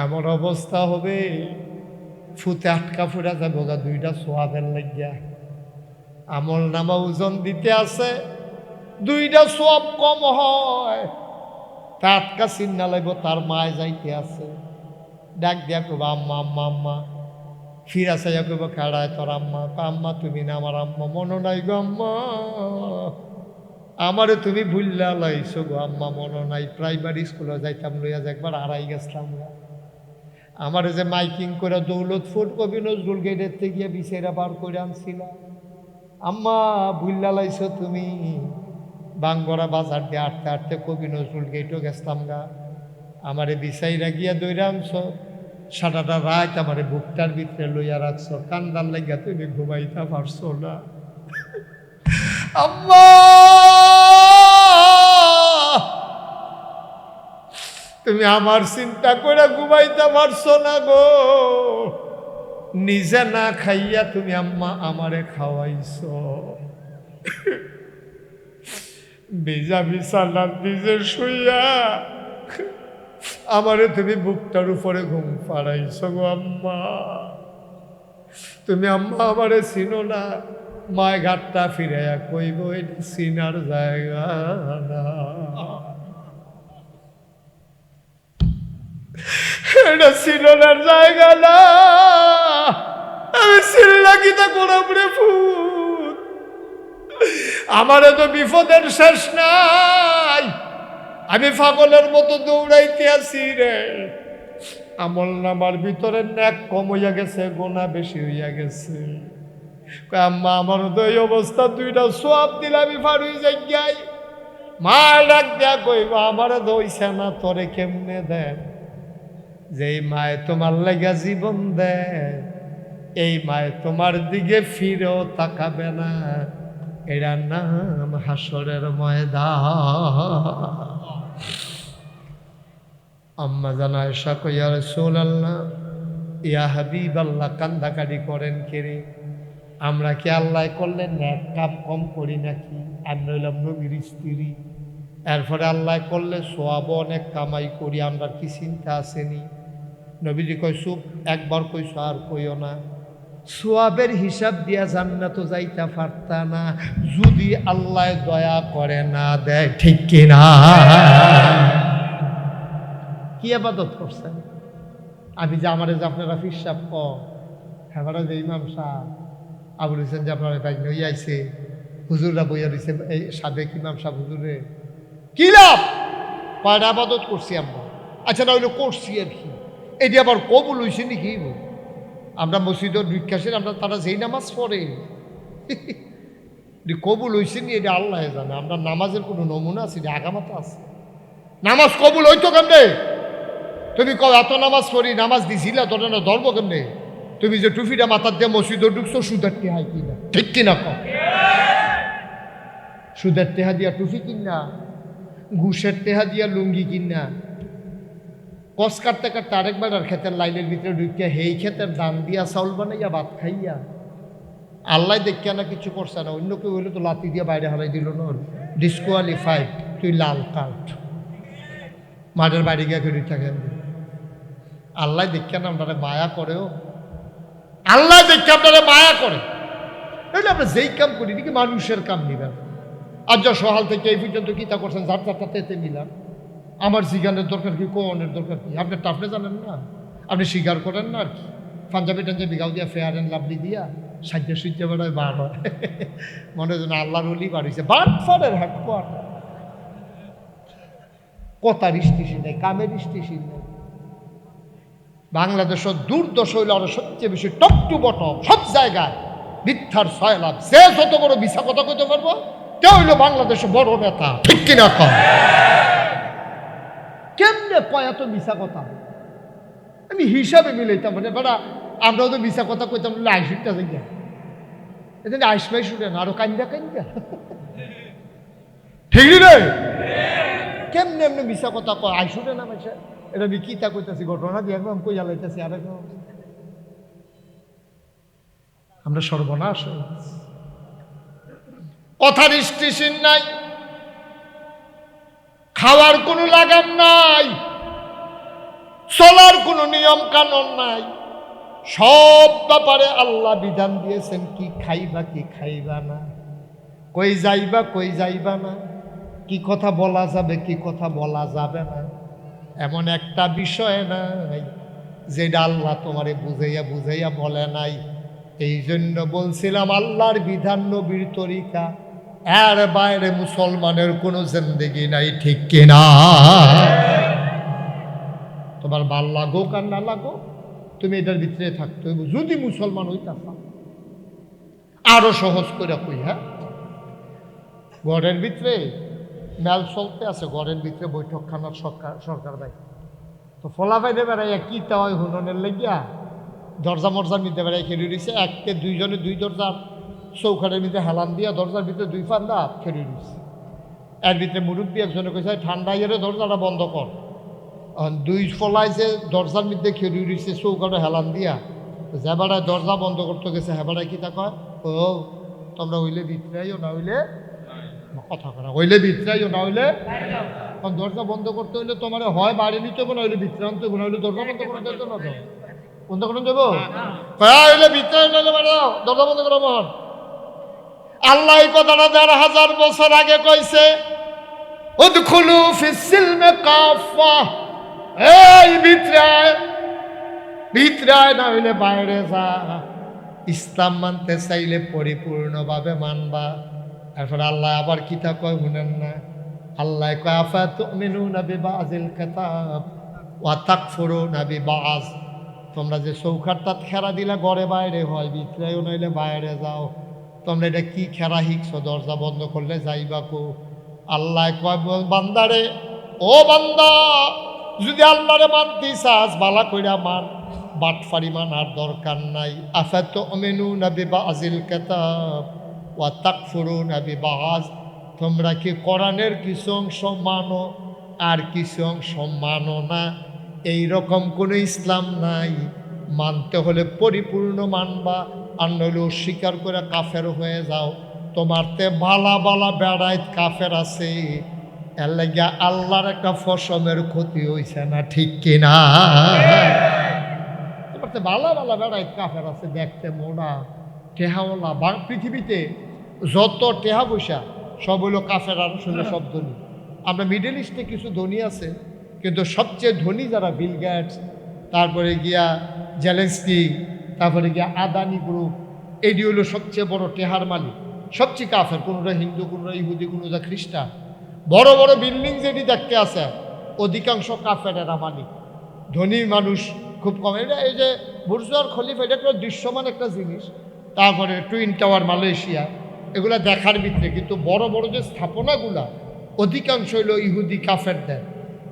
এমন অবস্থা হবে ফুতে আটকা ফুরা যাবে গা, দুইটা সোয়াবের লাগিয়া আমল নামা ওজন দিতে আছে, দুইটা সোয়াব কম হয়, তা আটকা চিন্না লাগবে। তার মায় যাইতে আছে, ডাক দিয়া কব আম্মা আম্মা আম্মা, ফিরা চাইয়া কব খাড়ায় তোর আম্মা, আম্মা তুমি না আমার আম্মা, মনে নাই গো আম্মা, আমারে তুমি ভুললা লাইছো গো আম্মা, মনে নাই। প্রাইমারি স্কুলে যাইতাম লইয়া যে একবার হারাই গেছিলাম, আমারে যে মাইকিং করে দৌলতপুর কবি নজরুল গেটের থেকে গিয়ে বিছেরা বার করে আনছিলাম, আম্মা ভুললা লাইছো তুমি। বাংবরা বাজার দিয়ে আটতে আটতে কবি নজরুল গেটও গেছতাম গা, আমারে বিছাইরা গিয়া দইরা আনছ, সারাটা রাত আমারে বুকটার ভিতরে লইয়া রাখছ, কান্দার লাগিয়া তুমি ঘুমাইতে পারছো না আম্মা। তুমি আমার চিন্তা করে ঘুমাইতে পারছো না গো, নিজে না খাইয়া তুমি আম্মা আমারে খাওয়াইছো, ভিজা বিছানার নিজে শুইয়া আমারে তুমি বুকটার উপরে ঘুম পাড়াইছো গো আম্মা। তুমি আম্মা আমারে চিনো না, মায় ঘাটটা ফিরাইয়া কইব এটা চিনার জায়গা না, এটা চিনোনার জায়গা না। আমি চিল্লা কিতা কোরআনে ফুট, আমারে তো বিপদের শেষ নাই, আমি পাগলের মতো দৌড়াইতে আছি রে। আমল নামার ভিতরে ন্যাক কম হইয়া গেছে, গোনা বেশি হইয়া গেছে। আম্মা আমার তো এই অবস্থা, দুইটা সোয়াব দিলে আমি পার হয়ে যাই। মা ডাক দেয়া কইব আমারে দইছে না, তোরে কেমনে দেন? যেই মায়ে তোমার লাগা জীবন দেয়, এই মায়ে তোমার দিকে ফিরেও তাকাবে না, এটার নাম হাসরের ময়দান। আম্মা জানা আয়েশা কই, ইয়া রাসূলুল্লাহ, ইয়া হাবিবাল্লাহ, কান্দাকাটি করেন কেরে? আমরা কি আল্লাহ করলে ন্যাক কাম কম করি নাকি? আর নইলাম নবীর স্ত্রী, এরপরে আল্লাহ করলে সোয়াব অনেক কামাই করি, আমরা কি চিন্তা আসেনি? নবীজি কই চুপ, একবার কইছো আর কইও না। সোয়াবের হিসাব দিয়া জান্নাত যাইতা পারতা না যদি আল্লাহ দয়া করে না দেয়, ঠিক কিনা? কি আবাদত করছেন? আমি যে আমারে যে আপনারা ফিরসাব হ্যাঁ যে ইমাম সাহেব আবুল হোসেন যে আপনারা বাইক নিয়ে আইছে, হুজুররা বইয়া দিছে, এই সাবেক ইমাম সাহেব হুজুরে কি লাভ? কয়টা আবাদত করছি আমরা, আচ্ছা না হইলে করছি আর কি, এটি আবার কবুল হইছে নাকি? আমরা মসজিদের বিখ্যাসের আমরা তারা যেই নামাজ পড়ে কবুল হয়েছে নি এটা আল্লাহ জানে। আমরা নামাজের কোনো নমুনা আছে? এটা আগামাতা আছে? নামাজ কবুল হইতো কেমনে? তুমি এত নামাজ পড়ি, নামাজ দিছিলা, তোর না ধর্ম কেমনে? তুমি যে টুফিটা মাথার দিয়ে মসজিদে ঢুকছো, সুদারটি হয় কিনা, ঠিক কিনা? সুদের টেহা দিয়া টুপি কিনা, ঘুষের টেহা দিয়া লুঙ্গি কিনা, কস কাটতে কাটতে আরেকবার আর ক্ষেতের লাইনের ভিতরে ঢুকিয়া হেই ক্ষেতের দান দিয়া চাউল বানাইয়া ভাত খাইয়া আল্লাহ দেখিয়া না কিছু করছে না, অন্য কেউ হইলে তো লাতি দিয়া বাইরে হারাই দিল না, ডিসকোয়ালিফাইড, তুই লাল কার্ড, মাঠের বাড়ি গিয়া ফেরি থাকেন। আল্লাহ দেখিয়া না আপনারা মায়া করেও, আল্লাহ দেখিয়া আপনারা মায়া করে। তাহলে আমরা যেই কাম করি নাকি মানুষের কাম নিবেন। আর যা সহাল থেকে এই পর্যন্ত কিতা করছেন, যার যারটা তেতে মিলান। আমার জিগানের দরকার কি, কোনের দরকার কি? আপনি টাফলে জানেন না, আপনি স্বীকার করেন না আর কি। পাঞ্জাবি টাঞ্জাবি গাও দিয়া ফেয়ার অ্যান্ড লাভলি দিয়া সাজ্জা সুজ্জা বেড়ায় বার হয়, মনে হয় আল্লাহর অলি বার হয়েছে। বাট ফারের হেডকোয়ার কথার স্টেশন নেই, কামের স্টেশন নেই। বাংলাদেশের দুর্দশা হইলে আরো সবচেয়ে বেশি টপ টু বটম সব জায়গায় মিথ্যার সয়লাভ। যে যত বড় মিশা কথা কইতে পারবো কে হইল বাংলাদেশে বড় নেতা, ঠিক কিনা কম? কেমনে কয় এত মিশা কথা? আমি হিসাবে মিলাইতাম, মানে বেড়া আমরাও তো মিশা কথা কইতাম, আইসুটা যাই এদিন আইসমাই শুনেন আরো কান্দা কান্দা, ঠিক রে? কেমনে এমনি মিশা কথা কয় আইসুটে না মাসে? এটা আমি কি তা কইতাছি, ঘটনা দিয়ে একদম কইয়া লাইতাছি আর একদম আমরা সর্বনাশ। কথার স্টেশন নাই, খাওয়ার কোনো লাগাম নাই, চলার কোনো নিয়ম কানুন নাই। সব ব্যাপারে আল্লাহ বিধান দিয়েছেন, কি খাইবা কি খাইবা না, কই যাইবা কই যাইবা না, কি কথা বলা যাবে কি কথা বলা যাবে না। এমন একটা বিষয় নাই যেটা আল্লাহ তোমারে বুঝাইয়া বুঝাইয়া বলে নাই। এই জন্য বলছিলাম আল্লাহর বিধান নবীর তরিকা, এর বাইরে মুসলমানের কোনো জিন্দেগি নাই, ঠিক কিনা? তোমার ভাল লাগুক আর না লাগুক তুমি এটার ভিতরে থাকতে হইব যদি মুসলমান হইতা। আরো সহজ করে কই, হ্যাঁ, ঘরের ভিতরে মেল চলতে আছে, ঘরের ভিতরে বৈঠকখানার সরকার ভাই তো ফলা বাইরে বেড়াইয়া কি তা হয় হুননের লেগিয়া দরজা মরজার মধ্যে বেড়াই খেলে রয়েছে। এককে দুইজনে দুই দরজার চৌখানের মধ্যে হেলান দিয়া দরজার ভিতরে দুই ফান্দা খেলে রয়েছে। এর ভিতরে মুরব্বী একজনে কইছে ঠান্ডা ইয়ে দরজাটা বন্ধ কর। দুই ফলায় যে দরজার মধ্যে খেলে রয়েছে চৌকাটা হেলান দিয়া, যে বেড়ায় দরজা বন্ধ করতে গেছে হেবাড়ায় কি তা কয়, ও তোমরা হইলে ভিতরাইও না হইলে কথা করা, হইলে ভিতরাইও না হইলে। কারণ দরজা বন্ধ করতে হইলে তোমার হয় বাড়ি নিতে হবে না হইলে ভিতরে আনতে হবে না হইলে দরজা বন্ধ করে দিতে না, তো বন্ধ করে দেবো হইলে ভিতরে নাহলে বাড়াও দরজা বন্ধ করো। মহান আল্লাহ এই কথাটা ১,৫০০ বছর আগে কইছে, উদখুলু ফিস সিলমে কাফা, এই ভিতরায় না হইলে বাইরে যা। ইসলাম মানতে চাইলে পরিপূর্ণভাবে মানবা। তারপর আল্লাহ আবার কিতা কয় শুনেন না, আল্লাহ কয় আফাতুমিনুনা বিবাযিল কিতাব ওয়া তাকফুরুনা বিবায। তোমরা যে চৌখাটটা খেরা দিলা ঘরে বাইরে হয়, ভিতরেও নইলে বাইরে যাও, তোমরা এটা কি খেরা হিকছো, দরজা বন্ধ করলে যাইবা কো? আল্লাহ কয় বান্দারে, ও বান্দা যদি আল্লাহরে মানতে চাস বালা কইরা মান, বাটফারি মানার দরকার নাই। আফাতুমিনুনা বিবাযিল কিতাব ওয়া তাকফুরুনা বিবায। তোমরা কি কোরআনের কিছু অংশ মানো আর কিছু অংশ মানো না? এইরকম কোনো ইসলাম নাই। মানতে হলে পরিপূর্ণ মানবা, আর নইলে অস্বীকার করে কাফের হয়ে যাও। তোমার তে বালা বালা বেড়ায় কাফের আছে, এর লাগিয়া আল্লাহর একটা ফসমের ক্ষতি হইছে না, ঠিক কিনা? তোমার তে বালা বালা বেড়ায় কাফের আছে, দেখতে মোড়া টেহাওয়ালা। পৃথিবীতে যত টেহা পয়সা সব হইলো কাফের, আর শুনে সব ধনী। আমরা মিডল ইস্টে কিছু ধনী আছে, কিন্তু সবচেয়ে ধনী যারা বিল গেটস, তারপরে গিয়া জেলেন্সকি, তারপরে গিয়া আদানি গ্রুপ, এটি হইলো সবচেয়ে বড় টেহার মালিক। সবচেয়ে কাফের, কোনোটা হিন্দু, কোনোটা ইহুদি, কোনোটা খ্রিস্টান। বড় বড় বিল্ডিং যেটি দেখতে আছে অধিকাংশ কাফেরেরা মালিক। ধনী মানুষ খুব কম। এটা এই যে বুর্জ খলিফা, এটা একটা দৃশ্যমান একটা জিনিস। তারপরে টুইন টাওয়ার মালয়েশিয়া, এগুলা দেখার ভিতরে, কিন্তু বড় বড় যে স্থাপনাগুলা অধিকাংশ হইল ইহুদি কাফের দেয়।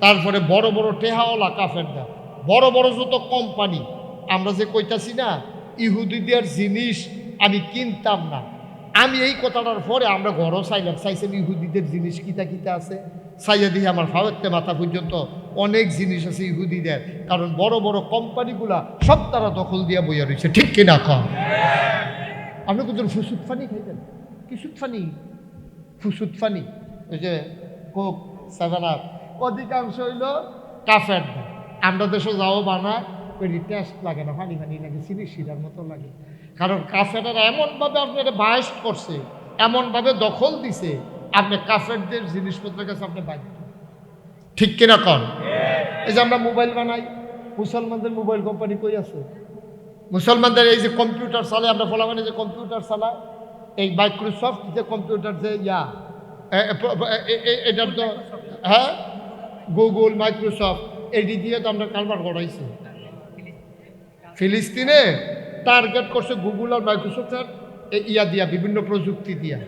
তারপরে বড় বড় টেহাওয়ালা কাফের দেয়। বড় বড় যত কোম্পানি আমরা যে কইতাছি না ইহুদিদের জিনিস আমি কিনতাম না, আমি এই কথাটার পরে আমরা ঘরও চাইলাম, চাইছেন ইহুদিদের জিনিস কিতা কিতা আছে, চাইয়া দিয়ে আমার ফাওয়াতে মাথা পর্যন্ত অনেক জিনিস আছে ইহুদিদের। কারণ বড় বড় কোম্পানিগুলা সব তারা দখল দিয়া বইয়া রয়েছে, ঠিক কিনা কম? আপনি কোথাও ফুসুদ ফানি খাইতেন? কিসুদ ফানি? ফুসুদ ফানি, ওই যে কোক, সেভেন আপ, অধিকাংশ হইল কাফের। আমরা দেশে যাও বানায় ওই টেস্ট লাগে না, ফানি ফানি লাগে, চিনি শিরার মতো লাগে। কারণ কাফেরা এমনভাবে আপনার বায়াস করছে, এমনভাবে দখল দিছে, আপনি কাফেরদের জিনিসপত্রের কাছে আপনি বাধ্য, ঠিক কিনা কন? এই যে আমরা মোবাইল বানাই, মুসলমানদের মোবাইল কোম্পানি কই আছে? মুসলমানদের এই যে কম্পিউটার চালায়, আমরা ফলা মানে যে কম্পিউটার চালায়, এই মাইক্রোসফট যে কম্পিউটার যে এটার তো, হ্যাঁ, গুগল, মাইক্রোসফট, এটি দিয়ে তো আমরা কারবার করাইছি। ফিলিস্তিনে টার্গেট করছে গুগল আর মাইক্রোসফটের দিয়া, বিভিন্ন প্রযুক্তি দিয়া।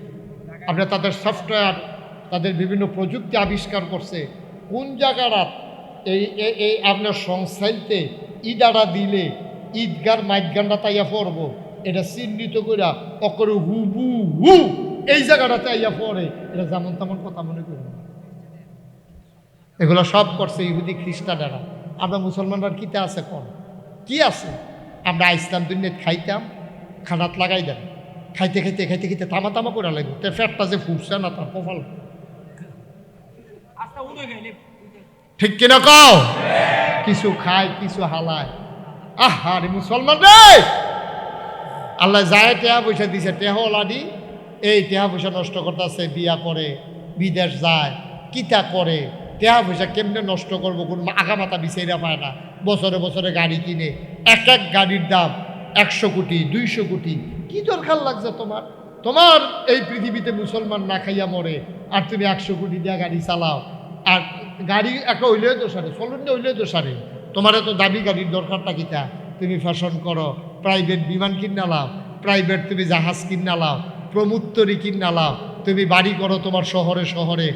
আপনার তাদের সফটওয়্যার, তাদের বিভিন্ন প্রযুক্তি আবিষ্কার করছে। কোন জায়গাটা এই আপনার সংস্থাইতে ইদারা দিলে ঈদগার মাইকগানটা তাইয়া পড়বো, এটা চিহ্নিত করে অকরে হুবু হু এই জায়গাটাতে আইয়া পড়ে, এটা যেমন তেমন কথা মনে করি না। এগুলো সব করছে ইহুদি খ্রিস্টানেরা। আমরা মুসলমানরা কিতে আছে কম? কি আছে? আমরা ইসলাম দুনিয়াত খাইতাম, খানাত লাগাই দেন, খাইতে খাইতে খাইতে খাইতে তামা তামা করে লাগবে, তো ফ্যাটটা যে ফুটছে না তার কপাল, ঠিক কিনা কও? কিছু খায়, কিছু হালায়। আরে মুসলমান রে, আল্লাহ যায় টেহা পয়সা দিছে, টেহলাডি এই টেহা পয়সা নষ্ট করতেছে, বিয়া করে, বিদেশ যায়, কিতা করে, টেহা পয়সা কেমনে নষ্ট করবো, কোন আগামাতা বিচাইরা পায় না। বছরে বছরে গাড়ি কিনে, এক এক গাড়ির দাম 100 কোটি 200 কোটি। কি দরকার লাগছে তোমার? তোমার এই পৃথিবীতে মুসলমান না খাইয়া মরে, আর তুমি 100 কোটি দিয়া গাড়ি চালাও। আর গাড়ি একটা হইলেও দোষারে, চলুন না হইলেও দোষারে। তোমার এত দামি গাড়ির দরকারটা কিতা? তুমি ফ্যাশন করো, প্রাইভেট বিমান কিনা লাও, প্রাইভেট তুমি জাহাজ কিনা লাও, প্রমুত্তরি কিনা লাও, তুমি বাড়ি করো তোমার শহরে শহরে।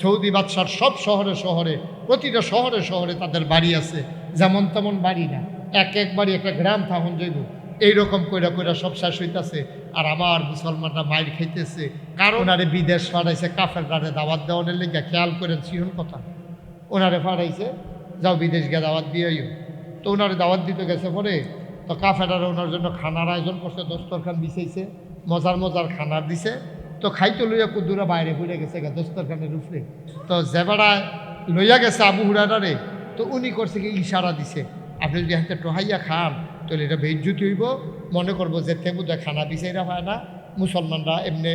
সৌদি বাদশার সব শহরে শহরে, প্রতিটা শহরে শহরে তাদের বাড়ি আছে, যেমন তেমন বাড়ি না, এক এক বাড়ি একটা গ্রাম থাকুন যাইব। এইরকম কইরা কইরা সব শেষ হইতেছে। আর আমার মুসলমানরা মাইর খাইতেছে, কারণ ওনারে বিদেশ ফাড়াইছে কাফেররারে দাওয়াত দেওয়ানের লেগে। খেয়াল করেন সিহন কথা, ওনারে ফাড়াইছে, যাও বিদেশ গিয়ে দাওয়াত দিয়েও। তো ওনারে দাওয়াত দিতে গেছে পরে, তো কাফেররা ওনার জন্য খানার আয়োজন করছে, দস্তরখান বিছাইছে, মজার মজার খানার দিছে। তো খাইতে লইয়া কুদ্দুরা বাইরে ঘুরে গেছে দস্তরখানের উপরে। তো জেবাড়া লইয়া গেছে আবু হুরায়রারে, তো উনি করছে কি ইশারা দিছে, আপনি যদি হাতে টোহাইয়া খান তাহলে এটা বেইজ্জতি হইব, মনে করবো যে তেমুদে খানা বিচাইরা হয় না, মুসলমানরা এমনি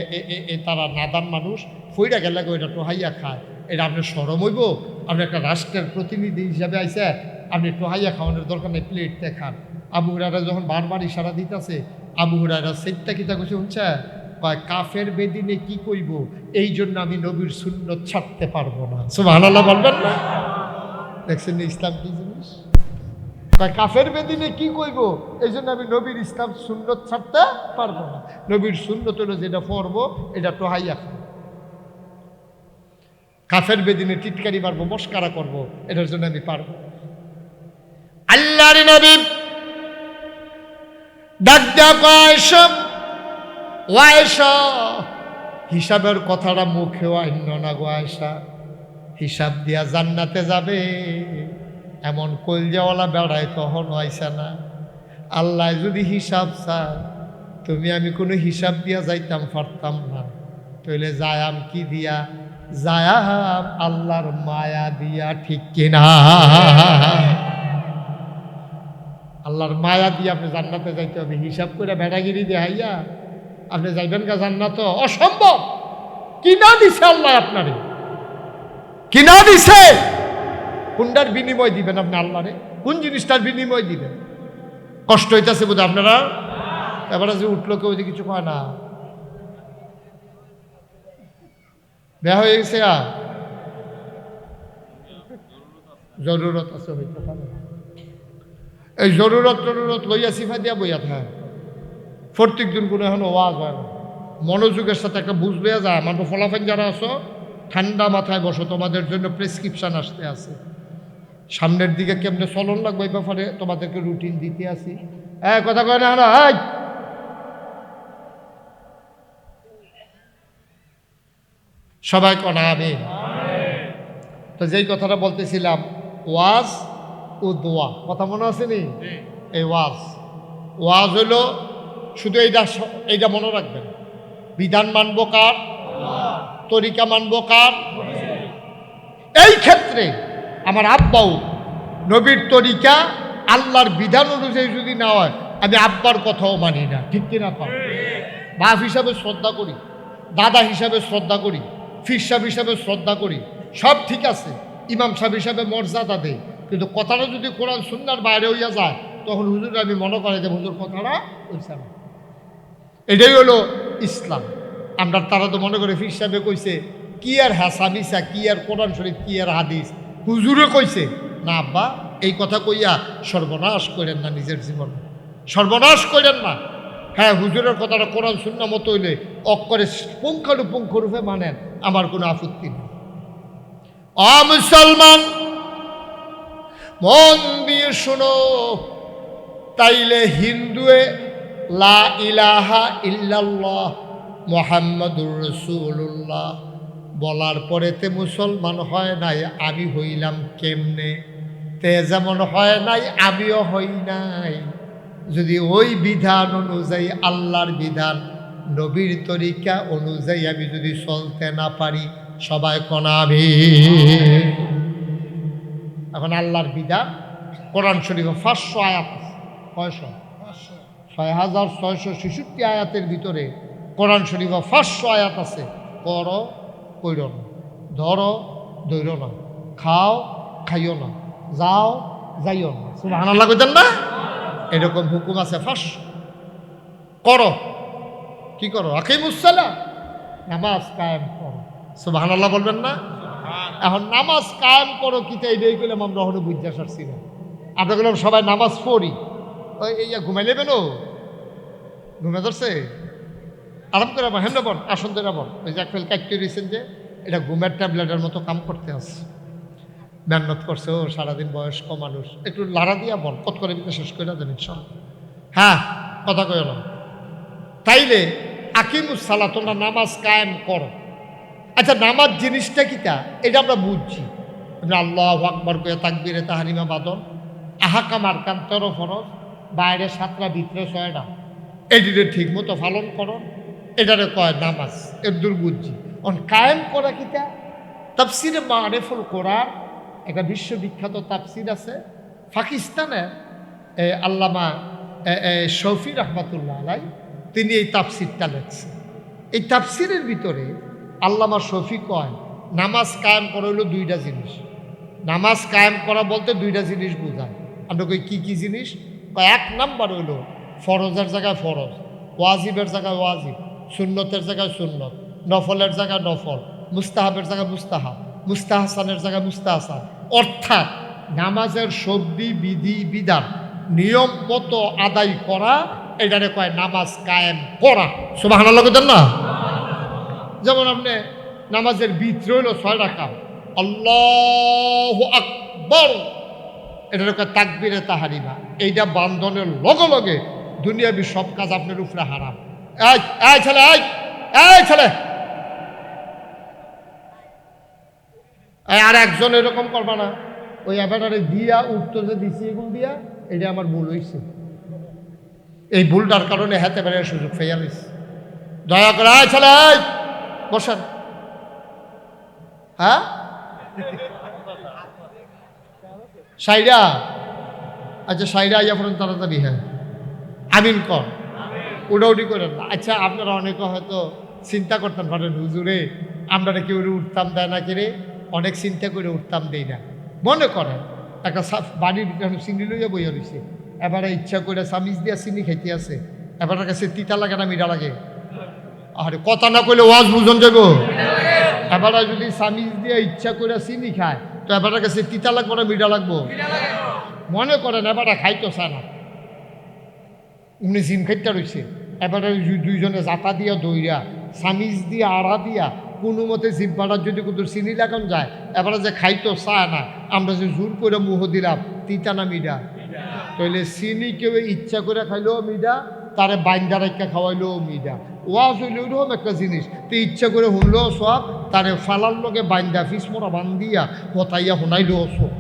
তারা নাদান মানুষ, ফইরা গেলে ওইটা টোহাইয়া খায়, এটা আপনার সরম হইব। আপনি একটা রাষ্ট্রের প্রতিনিধি হিসাবে আইসে, আপনি টোহাইয়া খাওয়ানোর দরকার নেই, প্লেটতে খান। আবু হুরায়রা যখন বারবার ইশারা দিতেছে, আবু হুরায়রা সেটটা কিতা কিছু হচ্ছে, কাফের বেদিনে কি কইব, এই জন্য আমি নবীর সুন্নত ছাড়তে পারবো না। সুবহানাল্লাহ বলবেন না? দেখছেন ইসলাম কি জিনিস? কাফের বেদিনে কি কইব, এই জন্য আমি নবীর ইসলাম সুন্নত ছাড়তে পারবো না। নবীর সুন্নত হলো যেটা পড়বো এটা টোহাইয়া খাবো, কাফের বেদিনে টিটকারি মারবো, মস্কারা করবো, এটার জন্য আমি পারবো। আল্লাহর নবী ডাক দেয়া কয়সব ওয়াইশা, হিসাবের কথাটা মুখেও আইন না গো আয়সা, হিসাব দিয়া জান্নাতে যাবে এমন কলজাওয়ালা বেড়ায় তখন আইসা না। আল্লাহ যদি হিসাব চায়, তুমি আমি কোনো হিসাব দিয়া যাইতাম পারতাম না, তাহলে যায়াম কি দিয়া? যায়াম আল্লাহর মায়া দিয়া, ঠিক কিনা? আল্লাহর মায়া দিয়ে আপনি জান্নাতে যাইতে হবে, হিসাব করে বেড়াগিরি দেখাইয়া আপনি যাইবেন গা জান্নাত? অসম্ভব। কিনা দিছে আল্লাহ আপনারে, কিনা দিছে। কোনটার বিনিময় দিবেন আপনি আল্লাহরে? কোন জিনিসটার বিনিময় দিবেন? কষ্ট হইতেছে বোধ আপনারা? এবারে যে উঠলো কেউ কিছু কয় না, বেয়া হয়ে গেছে, জরুরত আছে হইতে পারে। এই জরুরত লইয়া সিফা দিয়া বইয়া থাকে, প্রত্যেক দিন কোনো এখন ওয়াজ হয় না, মনোযোগের সাথে একটা বুঝ লইয়া যায়। আমার ফলাফল যারা আছো ঠান্ডা মাথায় বসো, তোমাদের জন্য প্রেসক্রিপশন আসতে আছে, সামনের দিকে কেমনে চলন লাগবে এই ব্যাপারে তোমাদেরকে রুটিন দিতে আসি। কথা কয় না, সবাই কোন আমিন। তো যেই কথাটা বলতেছিলাম, ওয়াজ ও দোয়া, কথা মনে আছে নি? এই ওয়াজ হলো শুধু এইটা মনে রাখবেন, বিধান মানব কার, তরিকা মানব কার। এই ক্ষেত্রে আমার আব্বাও নবীর তরিকা আল্লাহর বিধান অনুযায়ী যদি না হয়, আমি আব্বার কথাও মানি না, ঠিক কিনা? বাপ হিসাবে শ্রদ্ধা করি, দাদা হিসাবে শ্রদ্ধা করি, ফির সাহেব হিসাবে শ্রদ্ধা করি, সব ঠিক আছে, ইমাম সাহেব হিসাবে মর্যাদা দেয়, কিন্তু কথাটা যদি কোরআন সুন্নাহর বাইরে হইয়া যায়, তখন হুজুর আমি মনে করে যে হুজুর কথাটা হইছে না। এটাই হলো ইসলাম। আমরা তারা তো মনে করে ফির সাহেবে কইছে কি আর হাসামিসা, কি আর কোরআন শরীফ, কি আর হাদিস, হুজুরে কইছে না। আব্বা এই কথা কইয়া সর্বনাশ করেন না, নিজের জীবন সর্বনাশ করেন না। হ্যাঁ, হুজুরের কথাটা কোরআন সুন্নাহ মতো হইলে অক্ষরে পুঙ্খানুপুঙ্খ রূপে মানেন, আমার কোনো আপত্তি নেই। মুসলমান মন দিয়ে শোনো, তাইলে হিন্দুয়ে লা ইলাহা ইল্লাল্লাহ মুহাম্মাদুর রাসূলুল্লাহ বলার পরেতে মুসলমান হয় নাই, আমি হইলাম কেমনে? তে যেমন হয় নাই আমিও হই নাই, যদি ওই বিধান অনুযায়ী, আল্লাহর বিধান, নবীর তরিকা অনুযায়ী আমি যদি চলতে না পারি। সবাই কোন আমিন। এখন আল্লাহর বিধান কোরআন শরীফে 500 আয়াত আছে। কয়শো? 6666 আয়াতের ভিতরে কোরআন শরীফে 500 আয়াত আছে। করো, কইর না, ধরো, ধৈর না, খাও, খাইও না, যাও, যাইও না। সুবহানাল্লাহ কইতেন না? এরকম হুকুম আছে 500। করো, কি করো? আকিমুস সালাহ, নামাজ কায়েম করো। সুবহানাল্লাহ বলবেন না? এখন নামাজ কায়েম করো কিতা, এইটাই করলাম আমরা হলো বুঝতে পারছি না। আমরা বললাম সবাই নামাজ পড়ি, ওই ইয়া ঘুমাই নেবেন, ও ঘুমে ধরছে, আরাম করে আবার হেমনে বল, আসন ধরে বল। ওই যে একফেল কাটতে দিয়েছেন যে এটা ঘুমের ট্যাবলেটের মতো কাম করতে আছে, মেহনত করছে ও সারাদিন, বয়স্ক মানুষ, একটু লাড়া দিয়া বল, কত করে শেষ করে দেবেন সব। হ্যাঁ, কথা কয় না। তাইলে আকিমুস সালাহ, তোমরা নামাজ কায়েম করো। আচ্ছা, নামাজ জিনিসটা কিটা এটা আমরা বুঝছি। আল্লাহু আকবার কয়ে তাকবীরে তাহরিমা বাদন, আহাকাম আরকান 13 ফরজ, বাইরে 7টা, ভিতরে 6টা, এটিতে ঠিক মতো পালন করো, এটারে কয় নামাজ। এর দূর বুঝছি। কায়েম করা কিটা, তাফসিরে মারিফুল কোরআন, একটা বিশ্ববিখ্যাত তাফসির আছে পাকিস্তানে, আল্লামা শফি রহমাতুল্লাহ আলাই, তিনি এই তাফসিরটা লেখছেন। এই তাফসিরের ভিতরে আল্লামা শফি কয় নামাজ কায়েম করা হইল 2টা জিনিস। নামাজ কায়েম করা বলতে 2টা জিনিস বোঝায়। আমরা কই কি কি জিনিস? 1 নাম্বার হইল ফরজের জায়গায় ফরজ, ওয়াজিবের জায়গায় ওয়াজিব, সুন্নতের জায়গায় সুন্নত, নফলের জায়গায় নফল, মুস্তাহাবের জায়গায় মুস্তাহাব, মুস্তাহসানের জায়গায় মুস্তাহসান। অর্থাৎ নামাজের শব্দি, বিধি, বিধান নিয়ম মতো আদায় করা, এটারে কয় নামাজ কায়েম করা। সুবহানাল্লাহ কইতেন না? যেমন আপনি নামাজের ভিতরে হইল 6 রাকাত, আল্লাহু আকবার, এটার কয় তাকবীরে তাহরিমা। এইটা বান্ধনের লগে লগে দুনিয়াবি সব কাজ আপনার উপরে হারাম। এই ছেলে, এই ছেলে, আর একজন এরকম করবা না, ওই অ্যাপাটারে দিয়া উঠতো যে দিছি এগুলো দিয়া, এটা আমার ভুল হয়েছে, এই ভুলটার কারণে হাতে বেড়ে সুযোগ ফেয়া লইছে। দয়া করে ছেলে বসেন। হ্যাঁ, সাইরা, আচ্ছা সাইরা আইয়া পড়েন তাড়াতাড়ি। হ্যাঁ, আমিন কর, উডাউডি করেন না। আচ্ছা, আপনারা অনেকে হয়তো চিন্তা করতেন পারেন, হুজুরে আমরা কেউ উঠতাম দেয় না কিরে, অনেক চিন্তা করে উঠতাম দেই না। মনে করেন একটা বাড়ির ভিতরে চিনি লইয়া বইয়া রয়েছে, এবারে ইচ্ছা করে চামিচ দিয়া চিনি খাইতে আছে, এবার কাছে তিতা লাগে না মিঠা লাগে? আরে কথা না কইলে ওয়াজ বুঝন যাব। এবারে যদি চামিচ দিয়ে ইচ্ছা করে চিনি খায়, তো এবারের কাছে তিতা লাগবো না মিঠা লাগবো? মনে করেন এবারে খাইতো চায় না, উনি জিম খাইতে রয়েছে, এবারে দুইজনে জাতা দিয়া দইরা চামিচ দিয়া আড়া দিয়া কোনো মতে জিব্বাটার যদি কুতুর চিনি লাগান যায়, এবারে যে খাইতো চায় না, আমরা যে জোর করে মুহ দিলাম, তিতা না মিঠা? তাইলে চিনি কেউ ইচ্ছা করে খাইলেও মিঠা, তারে বাইন্দা রেখা খাওয়াইলেও মিঠা। ওয়াজ হইলে ওইরকম একটা জিনিস তুই ইচ্ছা করে শুনলেও সব তারে ফালার লগে বাইন্দা ফিস মোরা বান্দিয়া হতাইয়া শুনাইলেও সব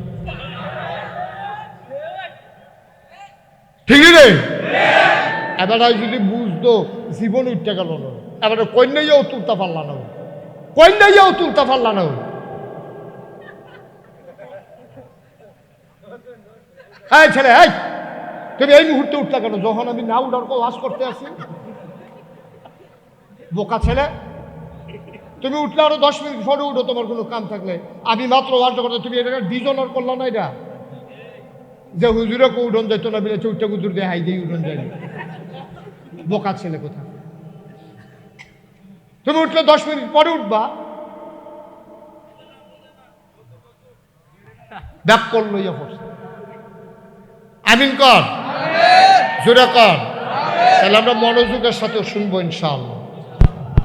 ঠিক রে। এবার যদি বুঝতো জীবন উঠতে গেল না, এবার কন্যাইয়াও তুলতে পারলা না, কন্যাইয়াও তুলতে পারলা না। এই ছেলে, এই তুমি এই মুহূর্তে উঠতে কেন যখন আমি না উঠার ওয়াজ করতে আসি? বোকা ছেলে, তুমি উঠলে আরো 10 মিনিট পরে উঠো তোমার কোনো কাম থাকলে। আমি মাত্র ওয়াজটা করতে, তুমি এটা ডিজনার করলা না? এটা যে হুজুরে কো উঠন যাইতো না বিলে চৌটা হুজুর দিয়ে হাই দিয়ে উঠন যায়নি। বোকা ছেলে কোথা। তুমি উঠলে 10 মিনিট পরে উঠবা, ব্যাক করলো ইয়া পড়ছে। আমিন কর, জোরে কর। তাহলে আমরা মনোযোগের সাথে শুনবো ইনশাআল্লাহ।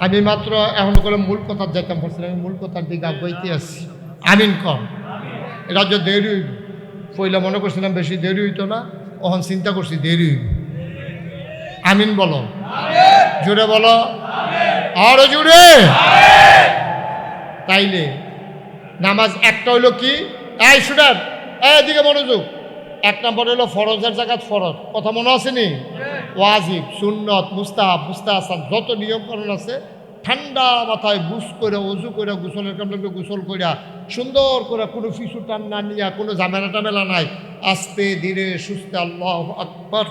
আমি মাত্র এখন করে মূল কথা যেতাম পারছি, আমি মূল কথার দিকে আগাইতে আসছি। আমিন কর। এটা যে দেরি হইব, পয়লা মনে করছিলাম বেশি দেরি হইতো না, ওখান চিন্তা করছি দেরি হইব। আমিন বলো, জোরে বলো, আরো জোরে। তাইলে নামাজ একটা হইলো কি? এই শুনেন, এদিকে মনোযোগ। 1 নম্বর হলো ফরজের জায়গাত ফরজ, কথা মনে আছে নি? ওয়াজিব, সুন্নত, মুস্তাহাব, মুস্তাহাসান যত নিয়মকানুন আছে ঠান্ডা মাথায় বুঝ করে অজু করে গোসলের কামড়ে গোসল করিয়া সুন্দর করে কোনো ফিসু টান না নিয়া কোনো ঝামেলা টামেলা নাই, আস্তে ধীরে সুস্থে আল্লাহু আকবার,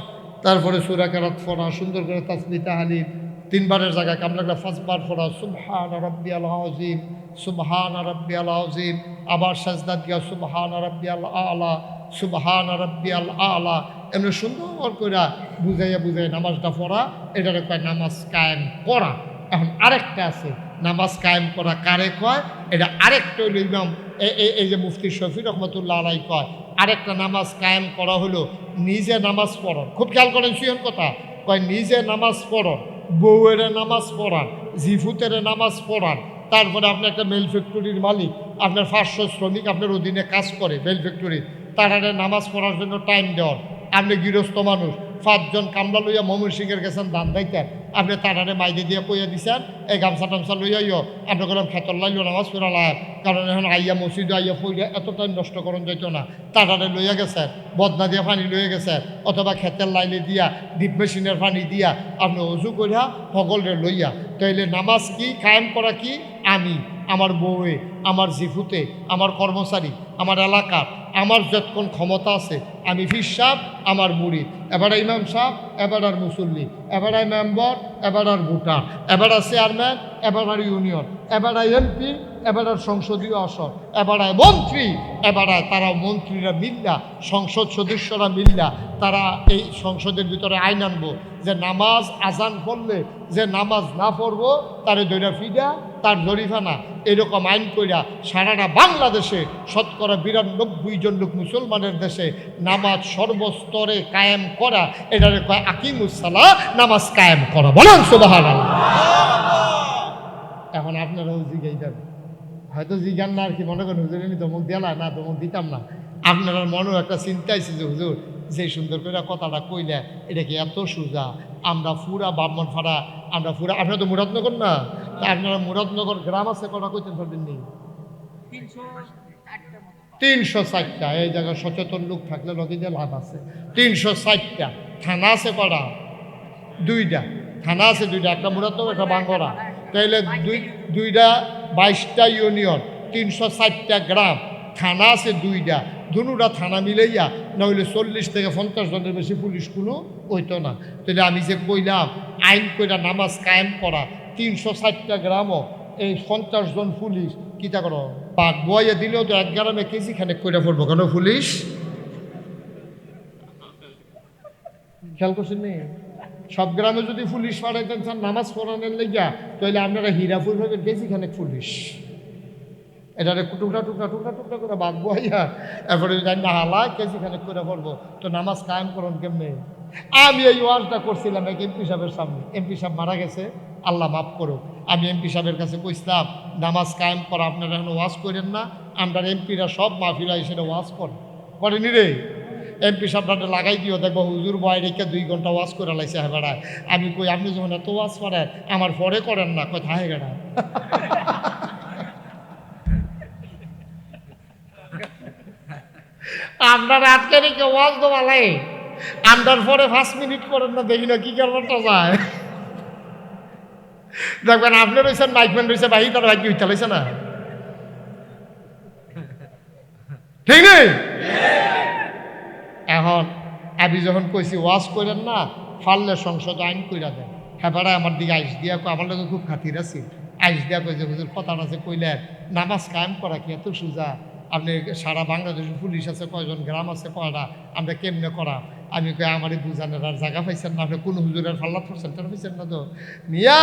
তারপরে সূরা কেরাত পড়া, সুন্দর করে তাসবিহ তাহলিল 3 বারের জায়গায় কামড়া 5 বার পড়া, সুবহান রাব্বিয়াল আযীম, সুবহান রাব্বিয়াল আযীম, আবার সাজদা দিয়া সুবহান রাব্বিয়াল আলা, সুবহান রাব্বিয়াল আলা, এমনি সুন্দর করে বুঝাইয়া বুঝাইয়া নামাজটা পড়া, এটারে কয় নামাজ কায়েম করা। এখন আরেকটা আছে নামাজ কায়েম করা, কারে কয়? এটা আরেকটা হইল ইমাম এই যে মুফতি শফি রহমতুল্লাহ আলাই কয় আরেকটা নামাজ কায়েম করা হলো নিজে নামাজ পড়ান। খুব খেয়াল করেন সুয়ন কথা, কয় নিজে নামাজ পড়ান, বউয়ের নামাজ পড়ান, জিফুতের নামাজ পড়ান, তারপরে আপনি একটা মেল ফ্যাক্টরির মালিক, আপনার 500 শ্রমিক আপনার অধীনে কাজ করে মেল ফ্যাক্টরি, তারা নামাজ পড়ার জন্য টাইম দেওয়ার। আপনি গৃহস্থ মানুষ, 5 জন কামলা লইয়া ময়মনসিংহের গেছেন ধান দাইতেন, আপনি তারারে মাইদে দিয়ে কইয়া দিছেন এই গামছা টামছা লইয়াইও আপনি করলাম খেতর লাইল নামাজ পড়া লাগ, কারণ এখন আইয়া মসজিদে আইয়া পড়িয়া এত টাইম নষ্ট করন যাইত না, তারারে লইয়া গেছেন, বদনা দিয়া পানি লইয়া গেছেন, অথবা খেতের লাইলে দিয়া ডিপ মেশিনের পানি দিয়া আপনি অজু করিয়া সকলরে লইয়া। তাইলে নামাজ কি কায়েম করা কি? আমি, আমার বউয়ে, আমার জিফুতে, আমার কর্মচারী, আমার এলাকার, আমার যতক্ষণ ক্ষমতা আছে, আমি ফির সাহেব, আমার মুরিদ, এবার ইমাম সাহেব, এবার আর মুসল্লি, এবার মেম্বার, এবার আর ভোটার, এবার চেয়ারম্যান, এবার আর ইউনিয়ন, এবার এমপি, এবার আর সংসদীয় আসন, এবার মন্ত্রী, এবার তারা মন্ত্রীরা মিল্লা, সংসদ সদস্যরা মিল্লা, তারা এই সংসদের ভিতরে আইন আনবো যে নামাজ আজান পড়লে যে নামাজ না পড়বো তারে দৈরা ফিডা, তার জরিফানা, এরকম আইন কইরা সারাটা বাংলাদেশে শতকরা 92 জন লোক মুসলমানের দেশে নামাজ সর্বস্তরে কায়েম করা, এটারে কয় আকিমুসসালাহ, নামাজ কায়েম করা। বলেন সুবহানাল্লাহ। এখন আপনারাও জিগাই যাবেন, হয়তো জিগান না আর কি, মনে করেন হুজুর আমি ধমক দিলা না, ধমক দিতাম না। আপনার মনেও একটা চিন্তা আছে যে হুজুর যে সুন্দর করে কথাটা কইলে এটা কি এত সোজা? আমরা পুরা ব্রাহ্মণপাড়া, আমরা পুরা, আপনারা তো মুরাদনগর না, তা আপনারা মুরাদনগর গ্রাম আছে কটা কইতেন পারবেন নি? 360টা। এই জায়গায় সচেতন লোক থাকলে লগিতে লাভ আছে। 360টা থানা আছে কটা? 2টা থানা আছে, 2টা, একটা মুরাদনগর, একটা বাঙ্গরা। তাইলে দুইটা 22টা ইউনিয়ন, 360টা গ্রাম, থানা আছে 2টা। দুটা থানা মিলাইয়া নইলে 40 থেকে 50 জনের বেশি পুলিশ কোনো হইতো না। তাহলে আমি যে কইলাম আইন কইরা নামাজ কায়েম করা, 360টা গ্রামও এই 50 জন পুলিশ কিতা করো পাক বইয়া দিলেও তো 1 গ্রামে কেজি খানেক কইরা পড়বো কেন পুলিশ? খেয়াল করছেন নি? সব গ্রামে যদি পুলিশ পাঠাইতেন চান নামাজ পড়ানোর লেগা, তাহলে আপনারা হীরাপুর ভাবেন কেজি খানেক পুলিশ। এটারে টুকরা টুকরা টুকরা টুকরা করে বাঁধবো হইয়া, এরপরে না হালায় কেজি খানেক করে পড়বো, তো নামাজ কায়েম করুন কেমনে? আমি এই ওয়াজটা করছিলাম এক এমপি সাহেবের সামনে। এমপি সাহেব মারা গেছে, আল্লাহ মাফ করুক। আমি এমপি সাহেবের কাছে কইছিলাম নামাজ কায়েম করা আপনারা এখন ওয়াজ করেন না, আমরা এমপিরা সব মাহফিলা এসে ওয়াজ করেনি রে। এমপি সাহেবটা লাগাই দিও, দেখবো হুজুর বয় রেখে 2 ঘন্টা ওয়াজ করে লাইছে হ্যাঁ বেড়ায়। আমি কই আপনি যখন এত ওয়াজ করেন আমার পরে করেন না, কথা হ্যাঁ গেড়া। আপনার আজকে রেখে ওয়াজ তো ভালাই, আপনার পরে 5 মিনিট করেন না, দেখি না কি কারণটা যায়। দেখবেন আপনি রয়েছেন মাইকম্যান রয়েছে বাহি তার ভাগ্য হইতে লাইছে না, ঠিক নেই? এখন আমি যখন কইছি ওয়াজ করেন না, ফাললে সংসদ আইন কইরা দেন। হ্যাঁ বেড়া আমার দিকে আইস দিয়া আমার লোক খুব খাতির আছে, আইস দিয়া কই যে হুজুর কথা আছে কইলেন নামাজ কায়েম করা কি এত সোজা? আপনি সারা বাংলাদেশের পুলিশ আছে কয়জন, গ্রাম আছে কয়টা, আমরা কেমনে করা? আমি কই আমারই বুঝানোর আর জায়গা পাইছেন না, আপনি কোন হুজুরের ফাল্লা পড়ছেন তারা পাইছেন না তো মিয়া।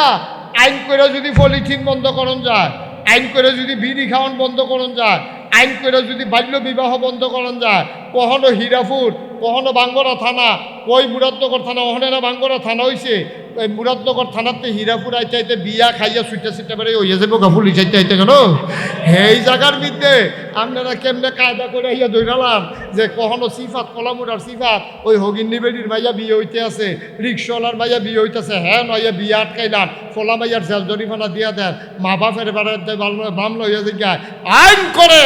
আইন করে যদি পলিথিন বন্ধ করন যায়, আইন করে যদি বিড়ি খাওয়ান বন্ধ করন যায়, আইন করে যদি বাল্য বিবাহ বন্ধ করন যায়, কখনো হীরাপুর কখনো বাঙ্গরা থানা, কই মুরাদনগর থানা, ওখানে বাঙ্গরা থানা হয়েছে, ওই মুরাদনগর থানাতে হীরাপুর আইতে আইতে বিয়া খাইয়া ছুটে ছুটে বেড়ে হইয়া যাবো গাফুল চাইতে আইতে কেন এই জায়গার মধ্যে আপনারা কেমনে কায়দা করে আইয়া দৌড়ালাম যে কখনো সিফাত কলামুরার সিফাত ওই হগিন্নি বেডির মাইয়া বিয়ে হইতে আছে, রিক্সাওয়ালার মাইয়া বিয়ে হইতেছে, হ্যাঁ নইয়া বিয়ে আটকাইলাম, ফলা মাইয়ার জেল জরিমানা দিয়া দেন, মা বাপের বেড়াতে মামলা হইয়া যায়। আইন করে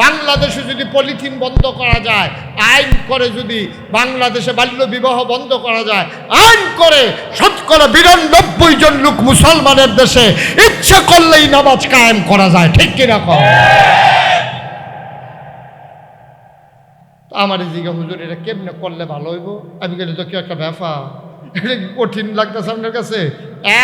বাংলাদেশে যদি পলিথিন বন্ধ করা যায়, আইন করে যদি বাংলাদেশে বাল্য বিবাহ বন্ধ করা যায়, আইন করে 92% জন লোক মুসলমানের দেশে ইচ্ছা করলেই নামাজ কায়েম করা যায়, ঠিক কিনা কম? আমার জিজ্ঞা হুজুর এটা কেমনে করলে ভালো হইব? আমি গেলে তো কি একটা ব্যাপার, এটা কঠিন লাগতেছে আপনার কাছে?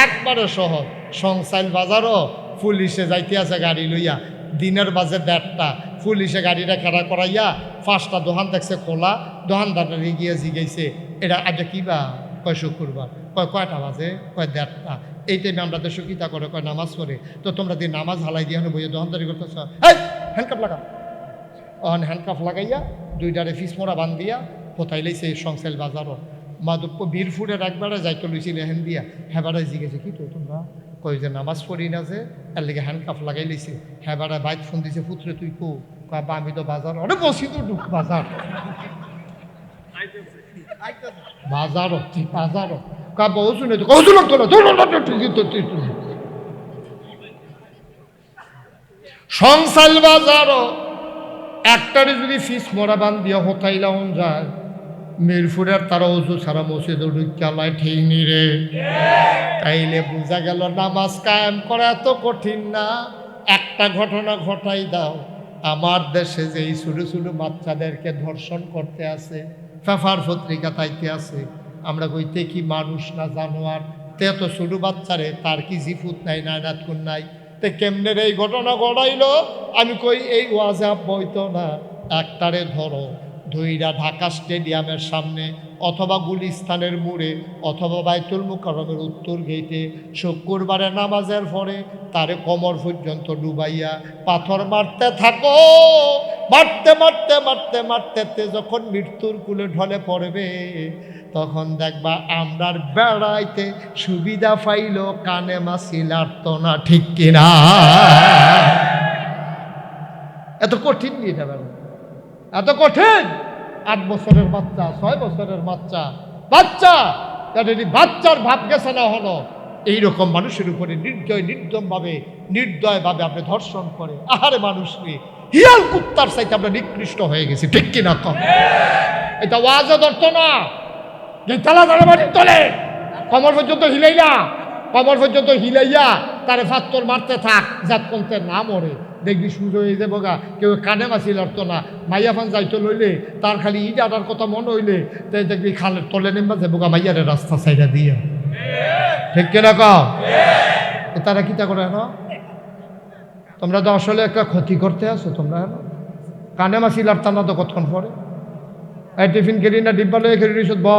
একবারে সহজ। সংসাইল বাজারও পুলিশে যাইতে আছে গাড়ি লইয়া, দিনের বাজে 1:30টা, পুলিশে গাড়িটা খাড়া করাইয়া 5টা দোকান দেখছে খোলা, দোকানদারটা গিয়ে জিগাইছে এটা আজকে কী বা? কয় শুক্রবার। কয়টা বাজে? কয় 1:30টা। এই টাইমে আমরা দেশে কিতা করে? কয় নামাজ পড়ে। তো তোমরা দিয়ে নামাজ হালাই দিয়ে বইয়ে দোকানদারি করতেছ, এই হ্যান্ডকাপ লাগা। হ্যান্ডকাপ লাগাইয়া 2টারে ফিস মোড়া বান দিয়া কোথায় লাইছে সংসাইল বাজারও মাধব বীরপুরের একবারে যাইতে লইছিল হেন দিয়া, হেবারে জিগেছে কি তো তোমরা? কই যে নামাজ পড়ি না যে এর লেগে হ্যান্ডকাপ লাগাই লইছে। হেবারে বাইক ফোন দিছে, পুত্রে তুই কো? কয় বা আমি তো বাজার, অনেক বসি তো বাজার বাজারও তুই বাজারও কা বহু শুনে তো কৌশল লাগতো না সংসাইল বাজারও একটারে যদি ফিস মোড়া বান দিয়া হতাইলাম যায়, মিরপুরের তারা উজু সারা মসজিদ ঢুকালায় ঠিক নি রে। তাইলে বোঝা গেল নামাজ কায়েম করা এত কঠিন না। একটা ঘটনা ঘটাই দাও, আমার দেশে যে এই ছোটো ছোটো বাচ্চাদেরকে ধর্ষণ করতে আছে, পেপার পত্রিকা তাইতে আছে, আমরা কইতে কি মানুষ না জানোয়ার? তে এত ছোটো বাচ্চারে তার কি জিফুত নাই না নাতকুন নাই, তে কেমনের এই ঘটনা ঘটাইলো? আমি কই এই ওয়াজে বইতো না, একটারে ধরো ধইরা ঢাকা স্টেডিয়ামের সামনে অথবা গুলিস্তানের মোড়ে অথবা বাইতুল মুকাররমের উত্তর গেটে শুক্রবারে নামাজের পরে তারে কোমর পর্যন্ত ডুবাইয়া পাথর মারতে থাকো। মারতে মারতে মারতে মারতে যখন মৃত্যুর কুলে ঢলে পড়বে, তখন দেখবা আমরার বেড়াইতে সুবিধা পাইল কানে মাছি লাগতো না, ঠিক কিনা? এত কঠিন নিয়ে যাবে, এত কঠিন? 8 বছরের বাচ্চা, 6 বছরের বাচ্চা, বাচ্চার ভাব গেছে না হলো এইরকম মানুষের উপরে নির্দয়ভাবে আপনি ধর্ষণ করে। আহারে মানুষকে হিয়াল কুত্তার চাইতে আমরা নিকৃষ্ট হয়ে গেছি, ঠিক কিনা কম? এটা ওয়াজও ধরতো না যে তালা তালা বাড়ি তোলে কমর পর্যন্ত হিলাইলা, কমর পর্যন্ত হিলাইয়া তারে ফাত্তর মারতে থাক যাত কমতে না মরে। দেখবি সুযোগ হয়ে যাবো গা, কেউ কানে মাছি লড়তো না, মাইয়া ফান যাইতো লইলে তার খালি ইট আটার কথা মনে হইলে তাই দেখবি খালের তলে নেমা যাবো গা মাইয়ারে রাস্তা সাইডা দিয়া, ঠিক কিনা কম? তারা কিতা করে না? তোমরা তো আসলে একটা ক্ষতি করতে আসো। তোমরা কানে মাছি লড়তা না তো কতক্ষণ পরে টিফিন কেরি না ডিব্বা লয়ে খেলি ব